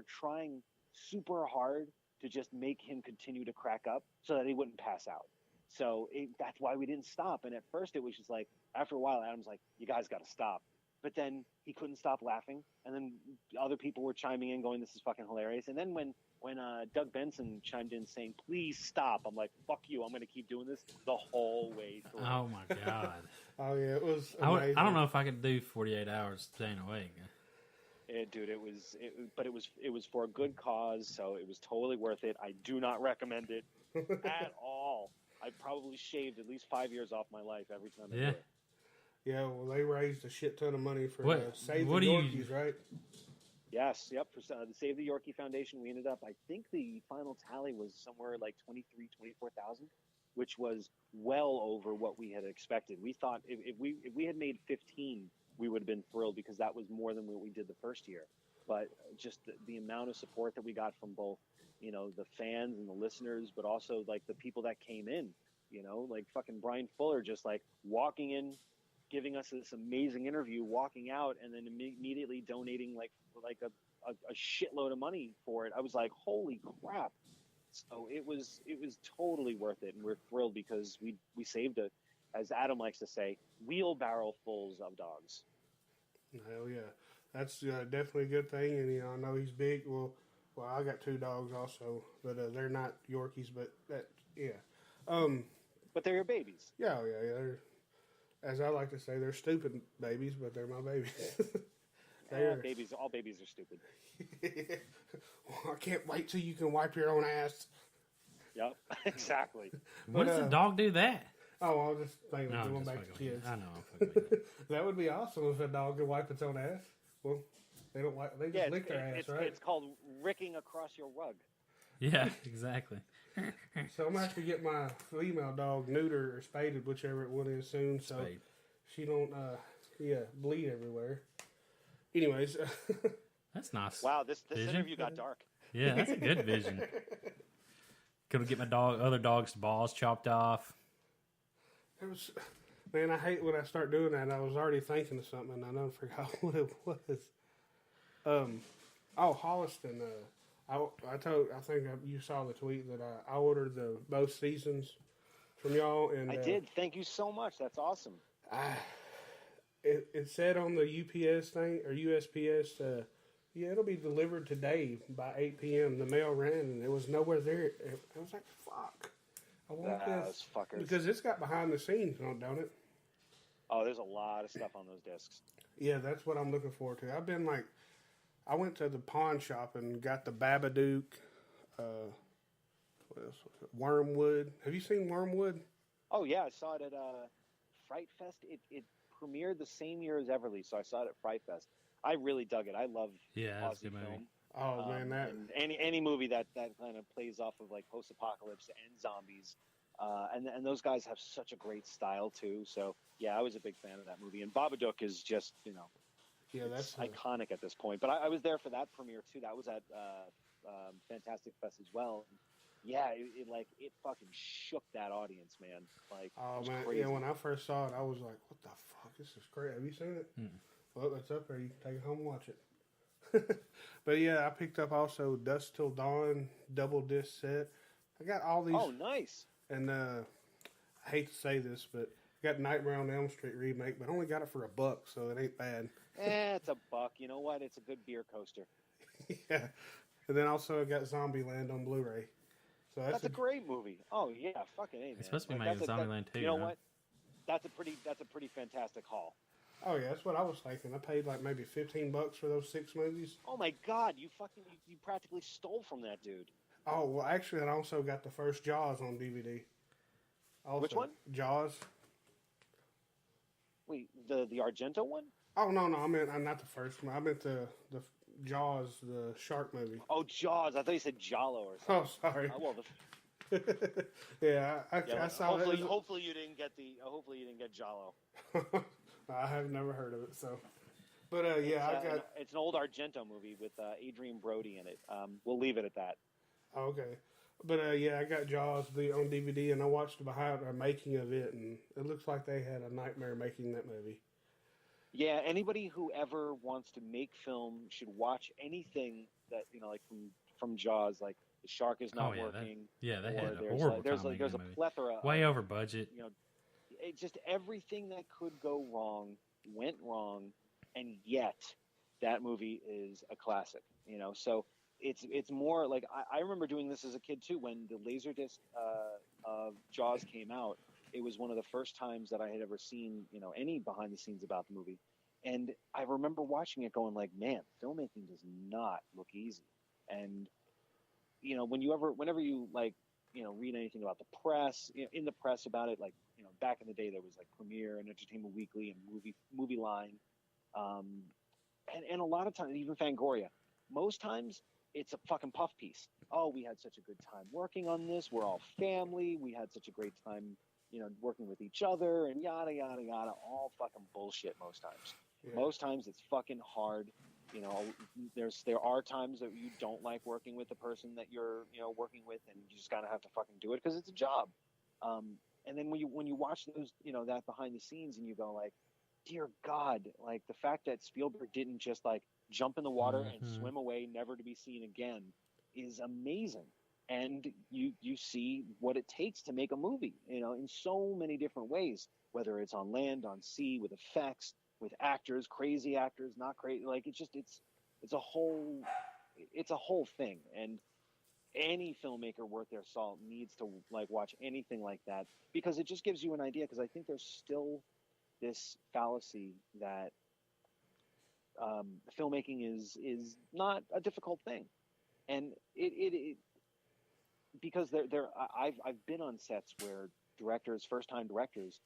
trying super hard to just make him continue to crack up so that he wouldn't pass out. So that's why we didn't stop. And at first it was just like, after a while, Adam's like, you guys got to stop. But then he couldn't stop laughing. And then other people were chiming in going, this is fucking hilarious. And then when Doug Benson chimed in saying, please stop, I'm like, fuck you. I'm going to keep doing this the whole way through. Oh, my God. Oh, yeah, it was amazing. I don't know if I could do 48 hours staying awake. Dude, it was for a good cause, so it was totally worth it. I do not recommend it at all. I probably shaved at least 5 years off my life every time I do it. Yeah, well, they raised a shit ton of money for Save the what Yorkies, right? Yes, yep. For the Save the Yorkie Foundation, we ended up, I think the final tally was somewhere like 24,000, which was well over what we had expected. We thought if we had made 15, we would have been thrilled because that was more than what we did the first year. But just the amount of support that we got from both, you know, the fans and the listeners, but also like the people that came in, you know, like fucking Brian Fuller just like walking in, giving us this amazing interview, walking out, and then immediately donating like a shitload of money for it. I was like, holy crap. So it was totally worth it. And we're thrilled because we saved a, as Adam likes to say, wheelbarrow fulls of dogs. Hell yeah. That's definitely a good thing. And, you know, I know he's big. Well, I got 2 dogs also, but they're not Yorkies, but yeah. But they're your babies. Yeah, They're, as I like to say, they're stupid babies, but they're my babies. Babies, all babies are stupid. Well, I can't wait till you can wipe your own ass. Yep, exactly. When does the dog do that? Oh, I was just thinking of going back to kids. I know. I'm fucking with you. That would be awesome if a dog could wipe its own ass. Well, they don't wipe. They just lick their ass, right? It's called ricking across your rug. Yeah, exactly. So I'm going to have to get my female dog neutered or spaded, whichever one is soon, so she don't, bleed everywhere. Anyways. That's nice. Wow, this interview got dark. Yeah, that's a good vision. Could get my other dog's balls chopped off. Man, I hate when I start doing that. I was already thinking of something, and I done forgot what it was. Holliston. I think you saw the tweet that I ordered both seasons from y'all, and I did. Thank you so much. That's awesome. It said on the UPS thing or USPS, it'll be delivered today by 8 p.m. The mail ran, and there was nowhere there. I was like, fuck. I want this fuckers. because it's got behind the scenes, don't it? Oh, there's a lot of stuff on those discs. Yeah, that's what I'm looking forward to. I went to the pawn shop and got the Babadook. What else was it? Wormwood. Have you seen Wormwood? Oh yeah, I saw it at Fright Fest. It premiered the same year as Everly, so I saw it at Fright Fest. I really dug it. I love that's a Aussie good movie. film. Oh man, and any movie that kind of plays off of like post-apocalypse and zombies, and those guys have such a great style too. So yeah, I was a big fan of that movie. And Babadook is just that's iconic at this point. But I was there for that premiere too. That was at Fantastic Fest as well. Yeah, it fucking shook that audience, man. Like, oh man, crazy. Yeah. When I first saw it, I was like, "What the fuck? This is great." Have you seen it? Well, it's up there. You can take it home and watch it. But yeah, I picked up also Dusk Till Dawn double disc set. I got all these. Oh, nice. And I hate to say this, but I got Nightmare on Elm Street remake, but I only got it for $1, so it ain't bad. It's $1. You know what? It's a good beer coaster. Yeah. And then also I got Zombieland on Blu-ray. So that's a great movie. Oh yeah, fucking A, man. It's supposed to be made in Zombieland too. You know what? That's a pretty fantastic haul. Oh yeah, that's what I was thinking. I paid like maybe $15 for those 6 movies. Oh my god, you practically stole from that dude. Oh well, actually, I also got the first Jaws on DVD. Also, which one? Jaws. Wait, the Argento one? Oh no, I meant not the first one. I meant the Jaws, the shark movie. Oh, Jaws! I thought you said Jalo or something. Oh, sorry. Well, yeah, I saw hopefully, it. Hopefully you didn't get Hopefully you didn't get Jalo. I have never heard of it. So, but yeah, It's an old Argento movie with Adrian Brody in it. We'll leave it at that. Okay. But yeah, I got Jaws on DVD, and I watched the behind a making of it, and it looks like they had a nightmare making that movie. Yeah, anybody who ever wants to make film should watch anything that like from Jaws, like the shark is not working. They had a horrible time. There's a plethora, way over budget. It just everything that could go wrong went wrong, and yet that movie is a classic. So. It's more like I remember doing this as a kid too. When the Laserdisc of Jaws came out, it was one of the first times that I had ever seen any behind the scenes about the movie, and I remember watching it going like, man, filmmaking does not look easy. And whenever you read anything about the press, in the press about it, like back in the day there was like Premiere and Entertainment Weekly and Movie Line, and a lot of times even Fangoria. Most times it's a fucking puff piece. Oh, we had such a good time working on this. We're all family. We had such a great time, working with each other and yada, yada, yada. All fucking bullshit most times. Yeah. Most times it's fucking hard. There are times that you don't like working with the person that you're, working with, and you just gotta have to fucking do it because it's a job. And then when you watch those, that behind the scenes, and you go like, dear God, like the fact that Spielberg didn't just like jump in the water and swim away, never to be seen again, is amazing. And you see what it takes to make a movie, in so many different ways, whether it's on land, on sea, with effects, with actors, crazy actors, not crazy. Like it's a whole thing. And any filmmaker worth their salt needs to like watch anything like that, because it just gives you an idea. Because I think there's still this fallacy that filmmaking is not a difficult thing, and it because I've been on sets where first-time directors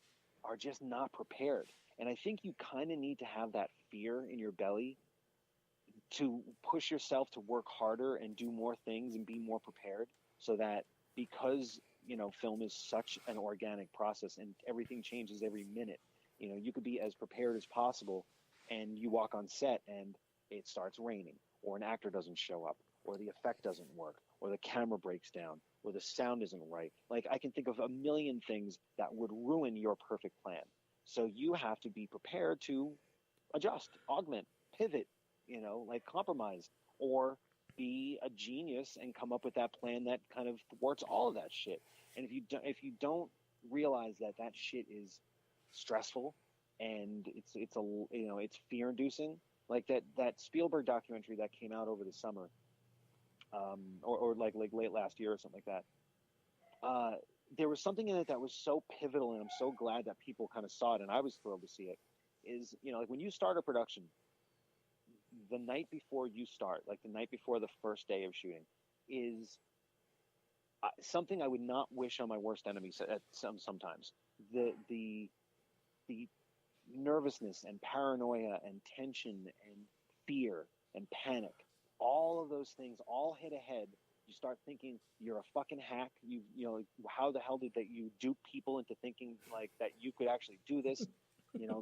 are just not prepared, and I think you kind of need to have that fear in your belly to push yourself to work harder and do more things and be more prepared, so that because film is such an organic process and everything changes every minute. You could be as prepared as possible, and you walk on set and it starts raining, or an actor doesn't show up, or the effect doesn't work, or the camera breaks down, or the sound isn't right. Like, I can think of a million things that would ruin your perfect plan. So you have to be prepared to adjust, augment, pivot, compromise, or be a genius and come up with that plan that kind of thwarts all of that shit. And if you don't realize that shit is stressful and it's fear-inducing, like that Spielberg documentary that came out over the summer, or like late last year or something like that. There was something in it that was so pivotal, and I'm so glad that people kind of saw it, and I was thrilled to see it. Is like when you start a production, the night before you start, like the night before the first day of shooting, is something I would not wish on my worst enemies. Sometimes the nervousness and paranoia and tension and fear and panic, all of those things all hit ahead. You start thinking you're a fucking hack. How the hell did you dupe people into thinking like that you could actually do this?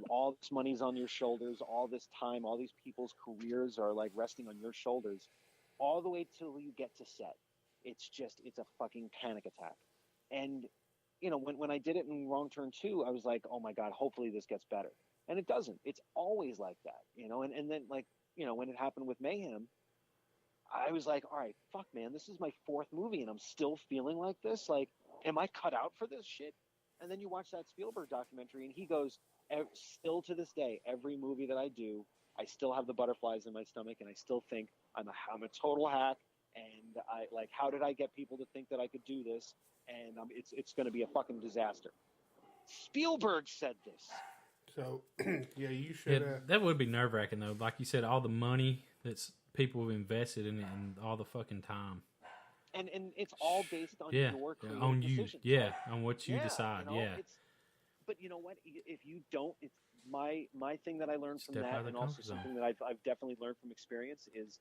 All this money's on your shoulders, all this time, all these people's careers are like resting on your shoulders, all the way till you get to set. It's a fucking panic attack. And when I did it in Wrong Turn 2, I was like, oh my God, hopefully this gets better. And it doesn't. It's always like that, and then like, when it happened with Mayhem, I was like, all right, fuck, man, this is my fourth movie and I'm still feeling like this. Like, am I cut out for this shit? And then you watch that Spielberg documentary and he goes, still to this day, every movie that I do, I still have the butterflies in my stomach and I still think I'm a total hack. And I like, how did I get people to think that I could do this? And it's going to be a fucking disaster. Spielberg said this. So, yeah, you should. Yeah, that would be nerve-wracking, though. Like you said, all the money that's people have invested in it and all the fucking time. And it's all based on your creative decisions. On what you decide. But you know what? If you don't, my thing that I learned from that, and also something that I've definitely learned from experience, is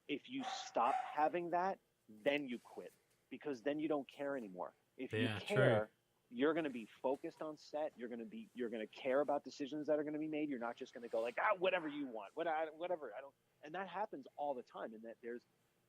if you stop having that, then you quit, because then you don't care anymore. If you care, you're going to be focused on set. You're going to care about decisions that are going to be made. You're not just going to go like, whatever you want, whatever. I don't. And that happens all the time. And that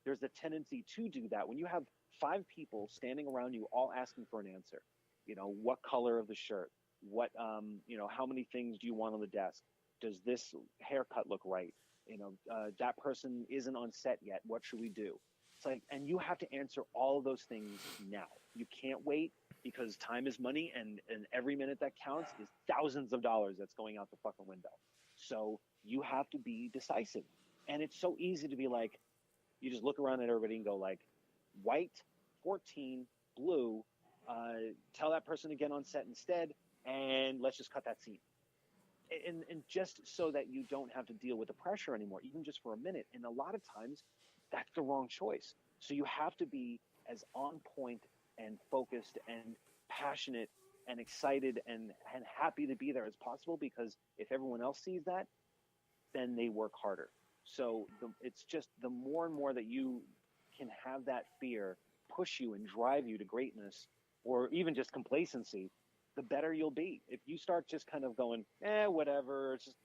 there's a tendency to do that when you have 5 people standing around you, all asking for an answer. You know, what color of the shirt? What, how many things do you want on the desk? Does this haircut look right? You know, that person isn't on set yet. What should we do? It's like, and you have to answer all of those things now. You can't wait, because time is money, and every minute that counts is thousands of dollars that's going out the fucking window. So you have to be decisive. And it's so easy to be like, you just look around at everybody and go like, white, 14, blue, tell that person to get on set instead, and let's just cut that scene. And just so that you don't have to deal with the pressure anymore, even just for a minute. And a lot of times, that's the wrong choice. So you have to be as on point and focused and passionate and excited and happy to be there as possible, because if everyone else sees that, then they work harder. So it's just the more and more that you can have that fear push you and drive you to greatness, or even just complacency, the better you'll be. If you start just kind of going, whatever, it's just,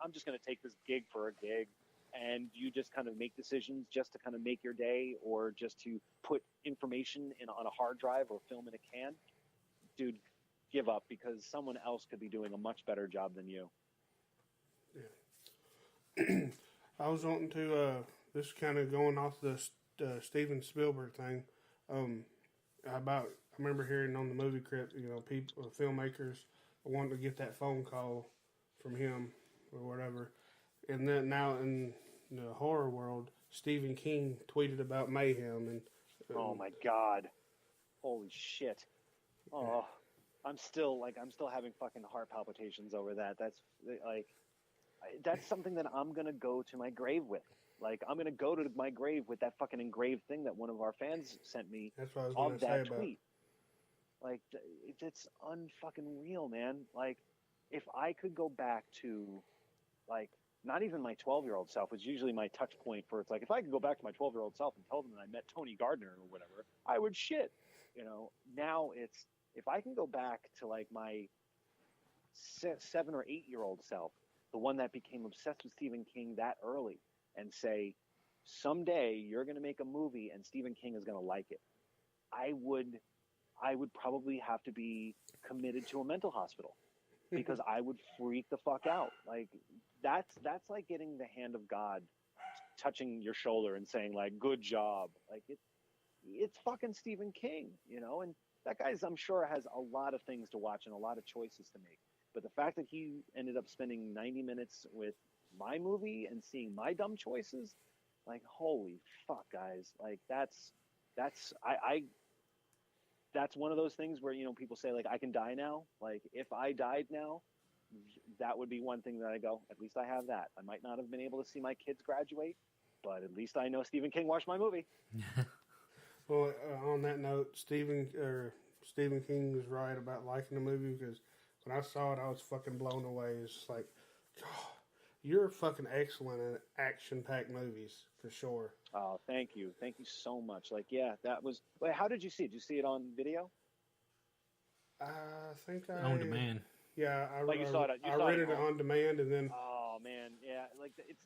I'm just going to take this gig for a gig, and you just kind of make decisions just to kind of make your day, or just to put information on a hard drive or film in a can, dude, give up, because someone else could be doing a much better job than you. Yeah. I was wanting to, this kind of going off the Steven Spielberg thing. I remember hearing on the movie Crypt, people, filmmakers wanting to get that phone call from him or whatever. And then now in the horror world, Stephen King tweeted about Mayhem, and oh my God, holy shit! Oh, I'm still having fucking heart palpitations over that. That's something that I'm gonna go to my grave with. Like, I'm gonna go to my grave with that fucking engraved thing that one of our fans sent me. That's what I was gonna say about tweet. Like, it's unfucking real, man. Like, if I could go back to, like, not even my 12-year-old self, which is usually my touch point for, it's like, if I could go back to my 12-year-old self and tell them that I met Tony Gardner or whatever, I would shit. Now it's, if I can go back to, like, my 7 or 8-year-old self, the one that became obsessed with Stephen King that early, and say, someday you're going to make a movie and Stephen King is going to like it, I would probably have to be committed to a mental hospital, because I would freak the fuck out. Like, that's like getting the hand of God touching your shoulder and saying, like, good job. Like, it's fucking Stephen King, and that guy's, I'm sure, has a lot of things to watch and a lot of choices to make. But the fact that he ended up spending 90 minutes with my movie and seeing my dumb choices, like, holy fuck, guys. Like, that's one of those things where, people say, like, I can die now. Like, if I died now, that would be one thing that I go, at least I have that. I might not have been able to see my kids graduate, but at least I know Stephen King watched my movie. Well, on that note, Stephen King was right about liking the movie, because when I saw it, I was fucking blown away. It's just like, God, you're fucking excellent in action-packed movies, for sure. Oh, thank you. Thank you so much. Like, yeah, that was... Wait, how did you see it? Did you see it on video? I think on demand. Yeah, I saw it. I rented it on demand, and then... Oh, man, yeah. Like, it's...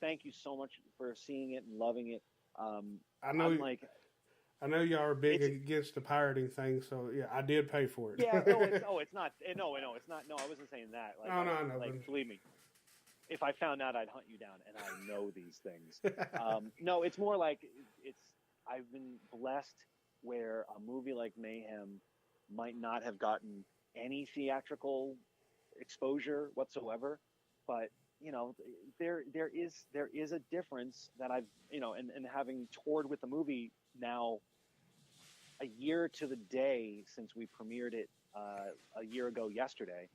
thank you so much for seeing it and loving it. I know y'all are big against the pirating thing, so yeah, I did pay for it. Yeah, no, it's not. No, it's not. No, I wasn't saying that. Like, no, I know. Like, believe me, if I found out, I'd hunt you down, and I know these things. No, it's more like I've been blessed where a movie like Mayhem might not have gotten any theatrical exposure whatsoever, but there is a difference that I've and having toured with the movie now a year to the day since we premiered it a year ago yesterday.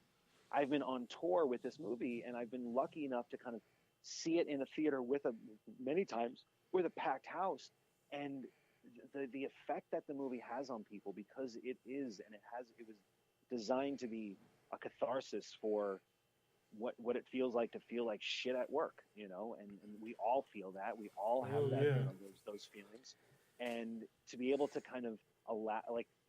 I've been on tour with this movie, and I've been lucky enough to kind of see it in a theater many times with a packed house, and the effect that the movie has on people, because it was designed to be a catharsis for what it feels like to feel like shit at work, you know, and we all feel that. We all have that, you know, those feelings. And to be able to kind of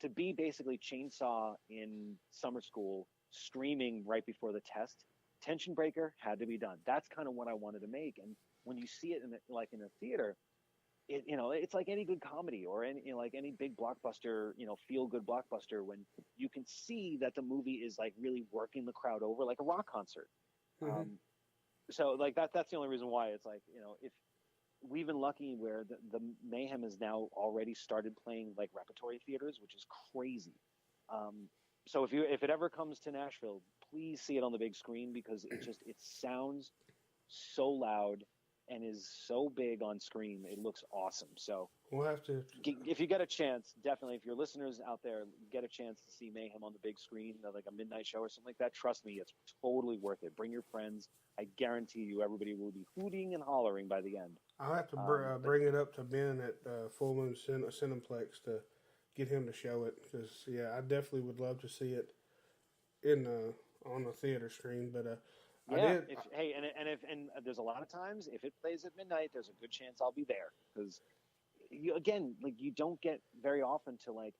to be basically Chainsaw in summer school, screaming right before the test, tension breaker had to be done. That's kind of what I wanted to make. And when you see it in a theater, it, you know, it's like any good comedy or any, you know, like any big blockbuster, you know, feel good blockbuster, when you can see that the movie is like really working the crowd over like a rock concert. So like that's the only reason why it's like, you know, if we've been lucky where the Mayhem has now already started playing like repertory theaters, which is crazy. So if it ever comes to Nashville, please see it on the big screen, because it sounds so loud and is so big on screen. It looks awesome. So we'll have to, if you get a chance, definitely, if your listeners out there get a chance to see Mayhem on the big screen, like a midnight show or something like that, trust me, it's totally worth it. Bring your friends. I guarantee you everybody will be hooting and hollering by the end. I'll have to bring it up to Ben at Full Moon Cineplex to get him to show it, because I definitely would love to see it in on a theater screen. But and there's a lot of times if it plays at midnight, there's a good chance I'll be there, because you don't get very often to like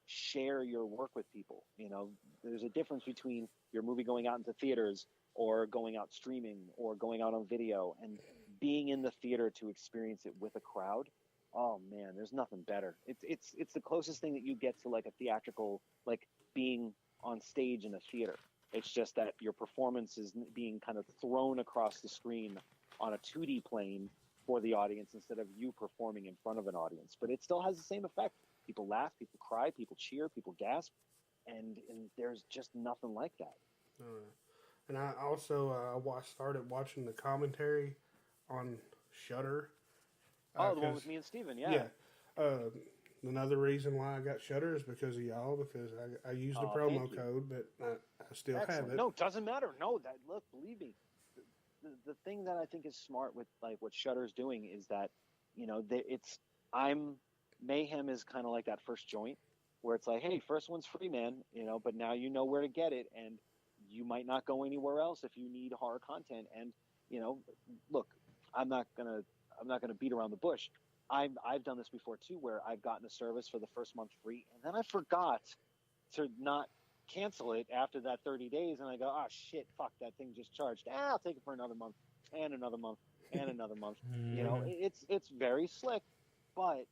share your work with people. You know, there's a difference between your movie going out into theaters or going out streaming or going out on video, and being in the theater to experience it with a crowd. Oh man, there's nothing better. It's the closest thing that you get to like a theatrical, like being on stage in a theater. It's just that your performance is being kind of thrown across the screen on a 2D plane for the audience instead of you performing in front of an audience. But it still has the same effect. People laugh, people cry, people cheer, people gasp, and there's just nothing like that. And I also started watching the commentary on Shudder. The one with me and Steven, yeah. Another reason why I got Shudder is because of y'all, because I used the promo code, but I still have it. No, it doesn't matter. No, look, believe me, the thing that I think is smart with like what Shudder's doing is that, you know, Mayhem is kind of like that first joint where it's like, hey, first one's free, man, you know, but now you know where to get it, and you might not go anywhere else if you need horror content. And, you know, look, I'm not gonna beat around the bush. I've done this before too, where I've gotten a service for the first month free, and then I forgot to not cancel it after that 30 days, and I go, oh shit, fuck, that thing just charged. I'll take it for another month and another month and another month. You know, it's very slick, but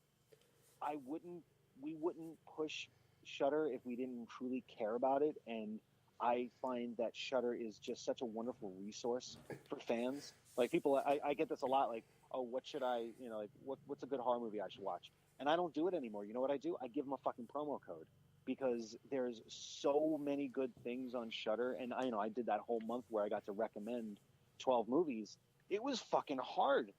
we wouldn't push Shudder if we didn't truly care about it. And I find that Shudder is just such a wonderful resource for fans. Like people, I get this a lot, like, oh, what should I, you know, like what's a good horror movie I should watch? And I don't do it anymore. You know what I do? I give them a fucking promo code, because there's so many good things on Shudder. And I did that whole month where I got to recommend 12 movies. It was fucking hard.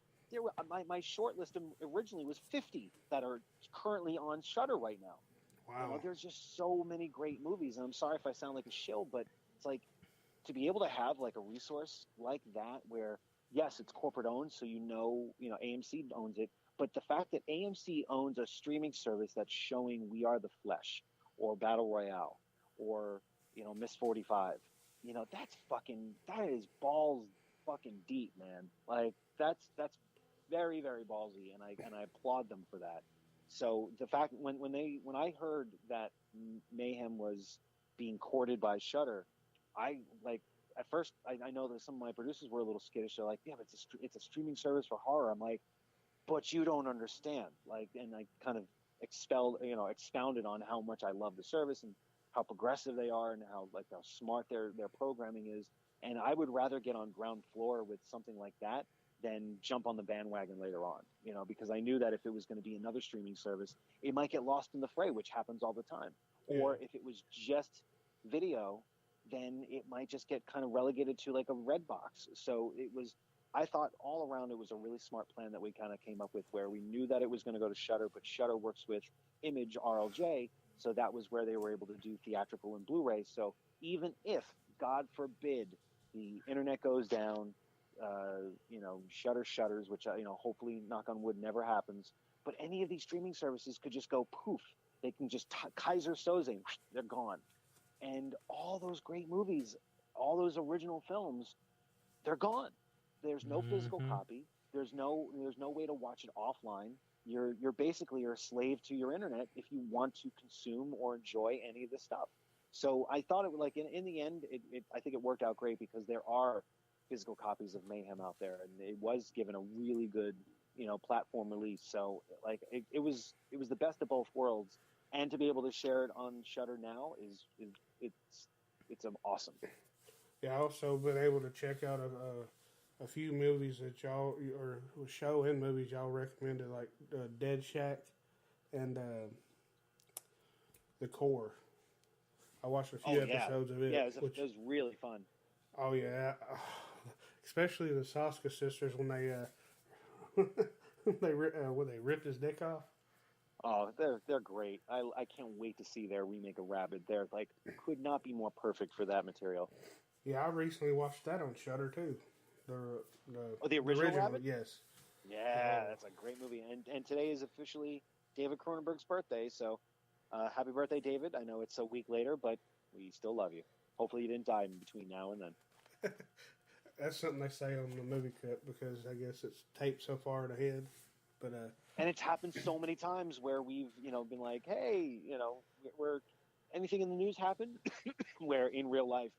My short list originally was 50 that are currently on Shudder right now. Wow. You know, there's just so many great movies, and I'm sorry if I sound like a shill, but it's like to be able to have like a resource like that where, yes, it's corporate owned, so you know AMC owns it, but the fact that AMC owns a streaming service that's showing We Are the Flesh or Battle Royale or, you know, Miss 45, you know, that is balls fucking deep, man. Like that's very, very ballsy, and I applaud them for that. So the fact when I heard that Mayhem was being courted by Shudder, I like at first I know that some of my producers were a little skittish. They're like, yeah, but it's a streaming service for horror. I'm like, but you don't understand. Like, and I kind of expounded on how much I love the service and how progressive they are and how smart their programming is. And I would rather get on ground floor with something like that than jump on the bandwagon later on, you know, because I knew that if it was going to be another streaming service, it might get lost in the fray, which happens all the time. Yeah. Or if it was just video, then it might just get kind of relegated to like a red box. So I thought all around it was a really smart plan that we kind of came up with, where we knew that it was going to go to Shudder, but Shudder works with Image RLJ, so that was where they were able to do theatrical and Blu-ray. So even if, God forbid, the internet goes down, Shudder shutters, which, hopefully, knock on wood, never happens. But any of these streaming services could just go poof. They can just Kaiser Soze, they're gone. and all those great movies, all those original films, they're gone. There's no physical copy. There's no way to watch it offline. You're basically a slave to your internet if you want to consume or enjoy any of this stuff. So I thought it would, like, in the end, I think it worked out great because there are physical copies of Mayhem out there, and it was given a really good, platform release. So like it was the best of both worlds, and to be able to share it on Shudder now it's awesome. Yeah, I also been able to check out a few movies that y'all, or show and movies y'all recommended, like Dead Shack and The Core. I watched a few episodes of it. Yeah, it was really fun. Oh yeah, especially the Soska sisters when they they ripped his dick off. Oh, they're great. I can't wait to see their remake of Rabid. They're like, could not be more perfect for that material. Yeah, I recently watched that on Shudder too. The original Rabid? Yes. Yeah, that's a great movie. And today is officially David Cronenberg's birthday, so happy birthday, David. I know it's a week later, but we still love you. Hopefully you didn't die in between now and then. That's something they say on the movie cut because I guess it's taped so far ahead. But and it's happened so many times where we've been like, hey, where anything in the news happened, where in real life,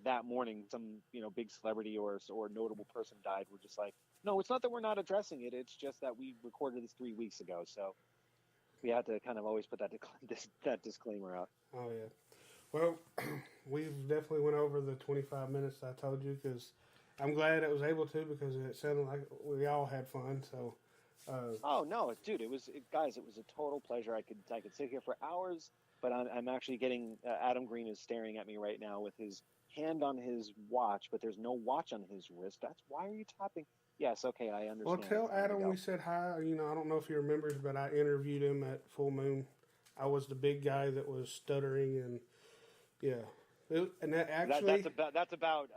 that morning some big celebrity or notable person died. We're just like, no, it's not that we're not addressing it. It's just that we recorded this 3 weeks ago, so we had to kind of always put that disclaimer out. Oh yeah. Well, we've definitely went over the 25 minutes I told you because I'm glad it was able to because it sounded like we all had fun. So. Oh no, dude! It was a total pleasure. I could sit here for hours, but I'm actually getting. Adam Green is staring at me right now with his hand on his watch, but there's no watch on his wrist. Why are you tapping? Yes, okay, I understand. Well, tell Adam we said hi. I don't know if he remembers, but I interviewed him at Full Moon. I was the big guy that was stuttering, and and that actually that's about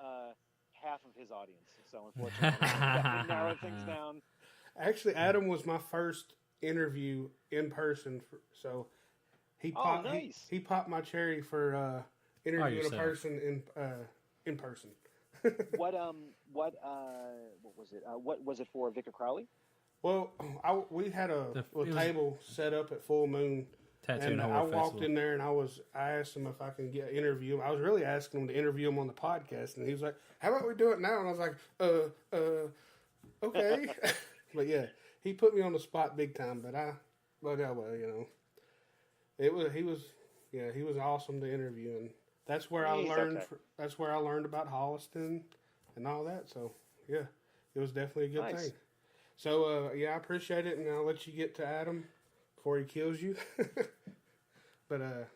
half of his audience. So unfortunately, that narrowed things down. Actually, Adam was my first interview in person, so he popped. Nice. He popped my cherry for interviewing a person in person. What was it? What was it for, Victor Crowley? Well, we had a table set up at Full Moon, and I walked in there and I asked him if I can interview him. I was really asking him to interview him on the podcast, and he was like, "How about we do it now?" And I was like, okay." But yeah, he put me on the spot big time. He was awesome to interview, and that's where I learned. Okay. That's where I learned about Holliston and all that. So yeah, it was definitely a good thing. So I appreciate it, and I'll let you get to Adam before he kills you. But I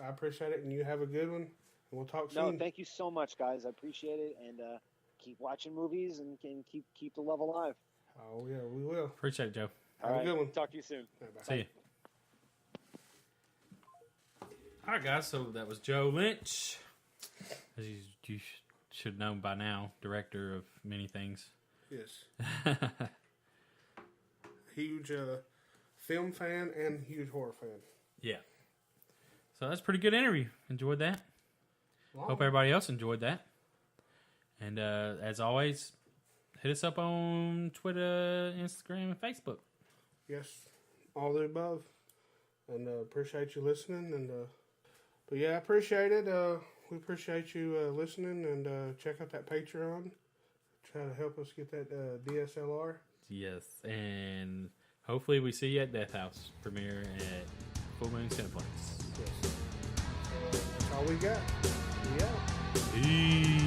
appreciate it, and you have a good one, and we'll talk soon. No, thank you so much, guys. I appreciate it, and keep watching movies and keep the love alive. Oh, yeah, we will. Appreciate it, Joe. Have a good one. Talk to you soon. Bye. See you. All right, guys, so that was Joe Lynch. As you should know by now, director of many things. Yes. Huge film fan and huge horror fan. Yeah. So that's a pretty good interview. Enjoyed that. Wow. Hope everybody else enjoyed that. And as always, hit us up on Twitter, Instagram, and Facebook. Yes, all the above. And appreciate you listening. And but yeah, I appreciate it. We appreciate you listening, and check out that Patreon. Try to help us get that DSLR. Yes, and hopefully we see you at Death House premiere at Full Moon Cineplex. Yes. That's all we got. Yeah. Peace.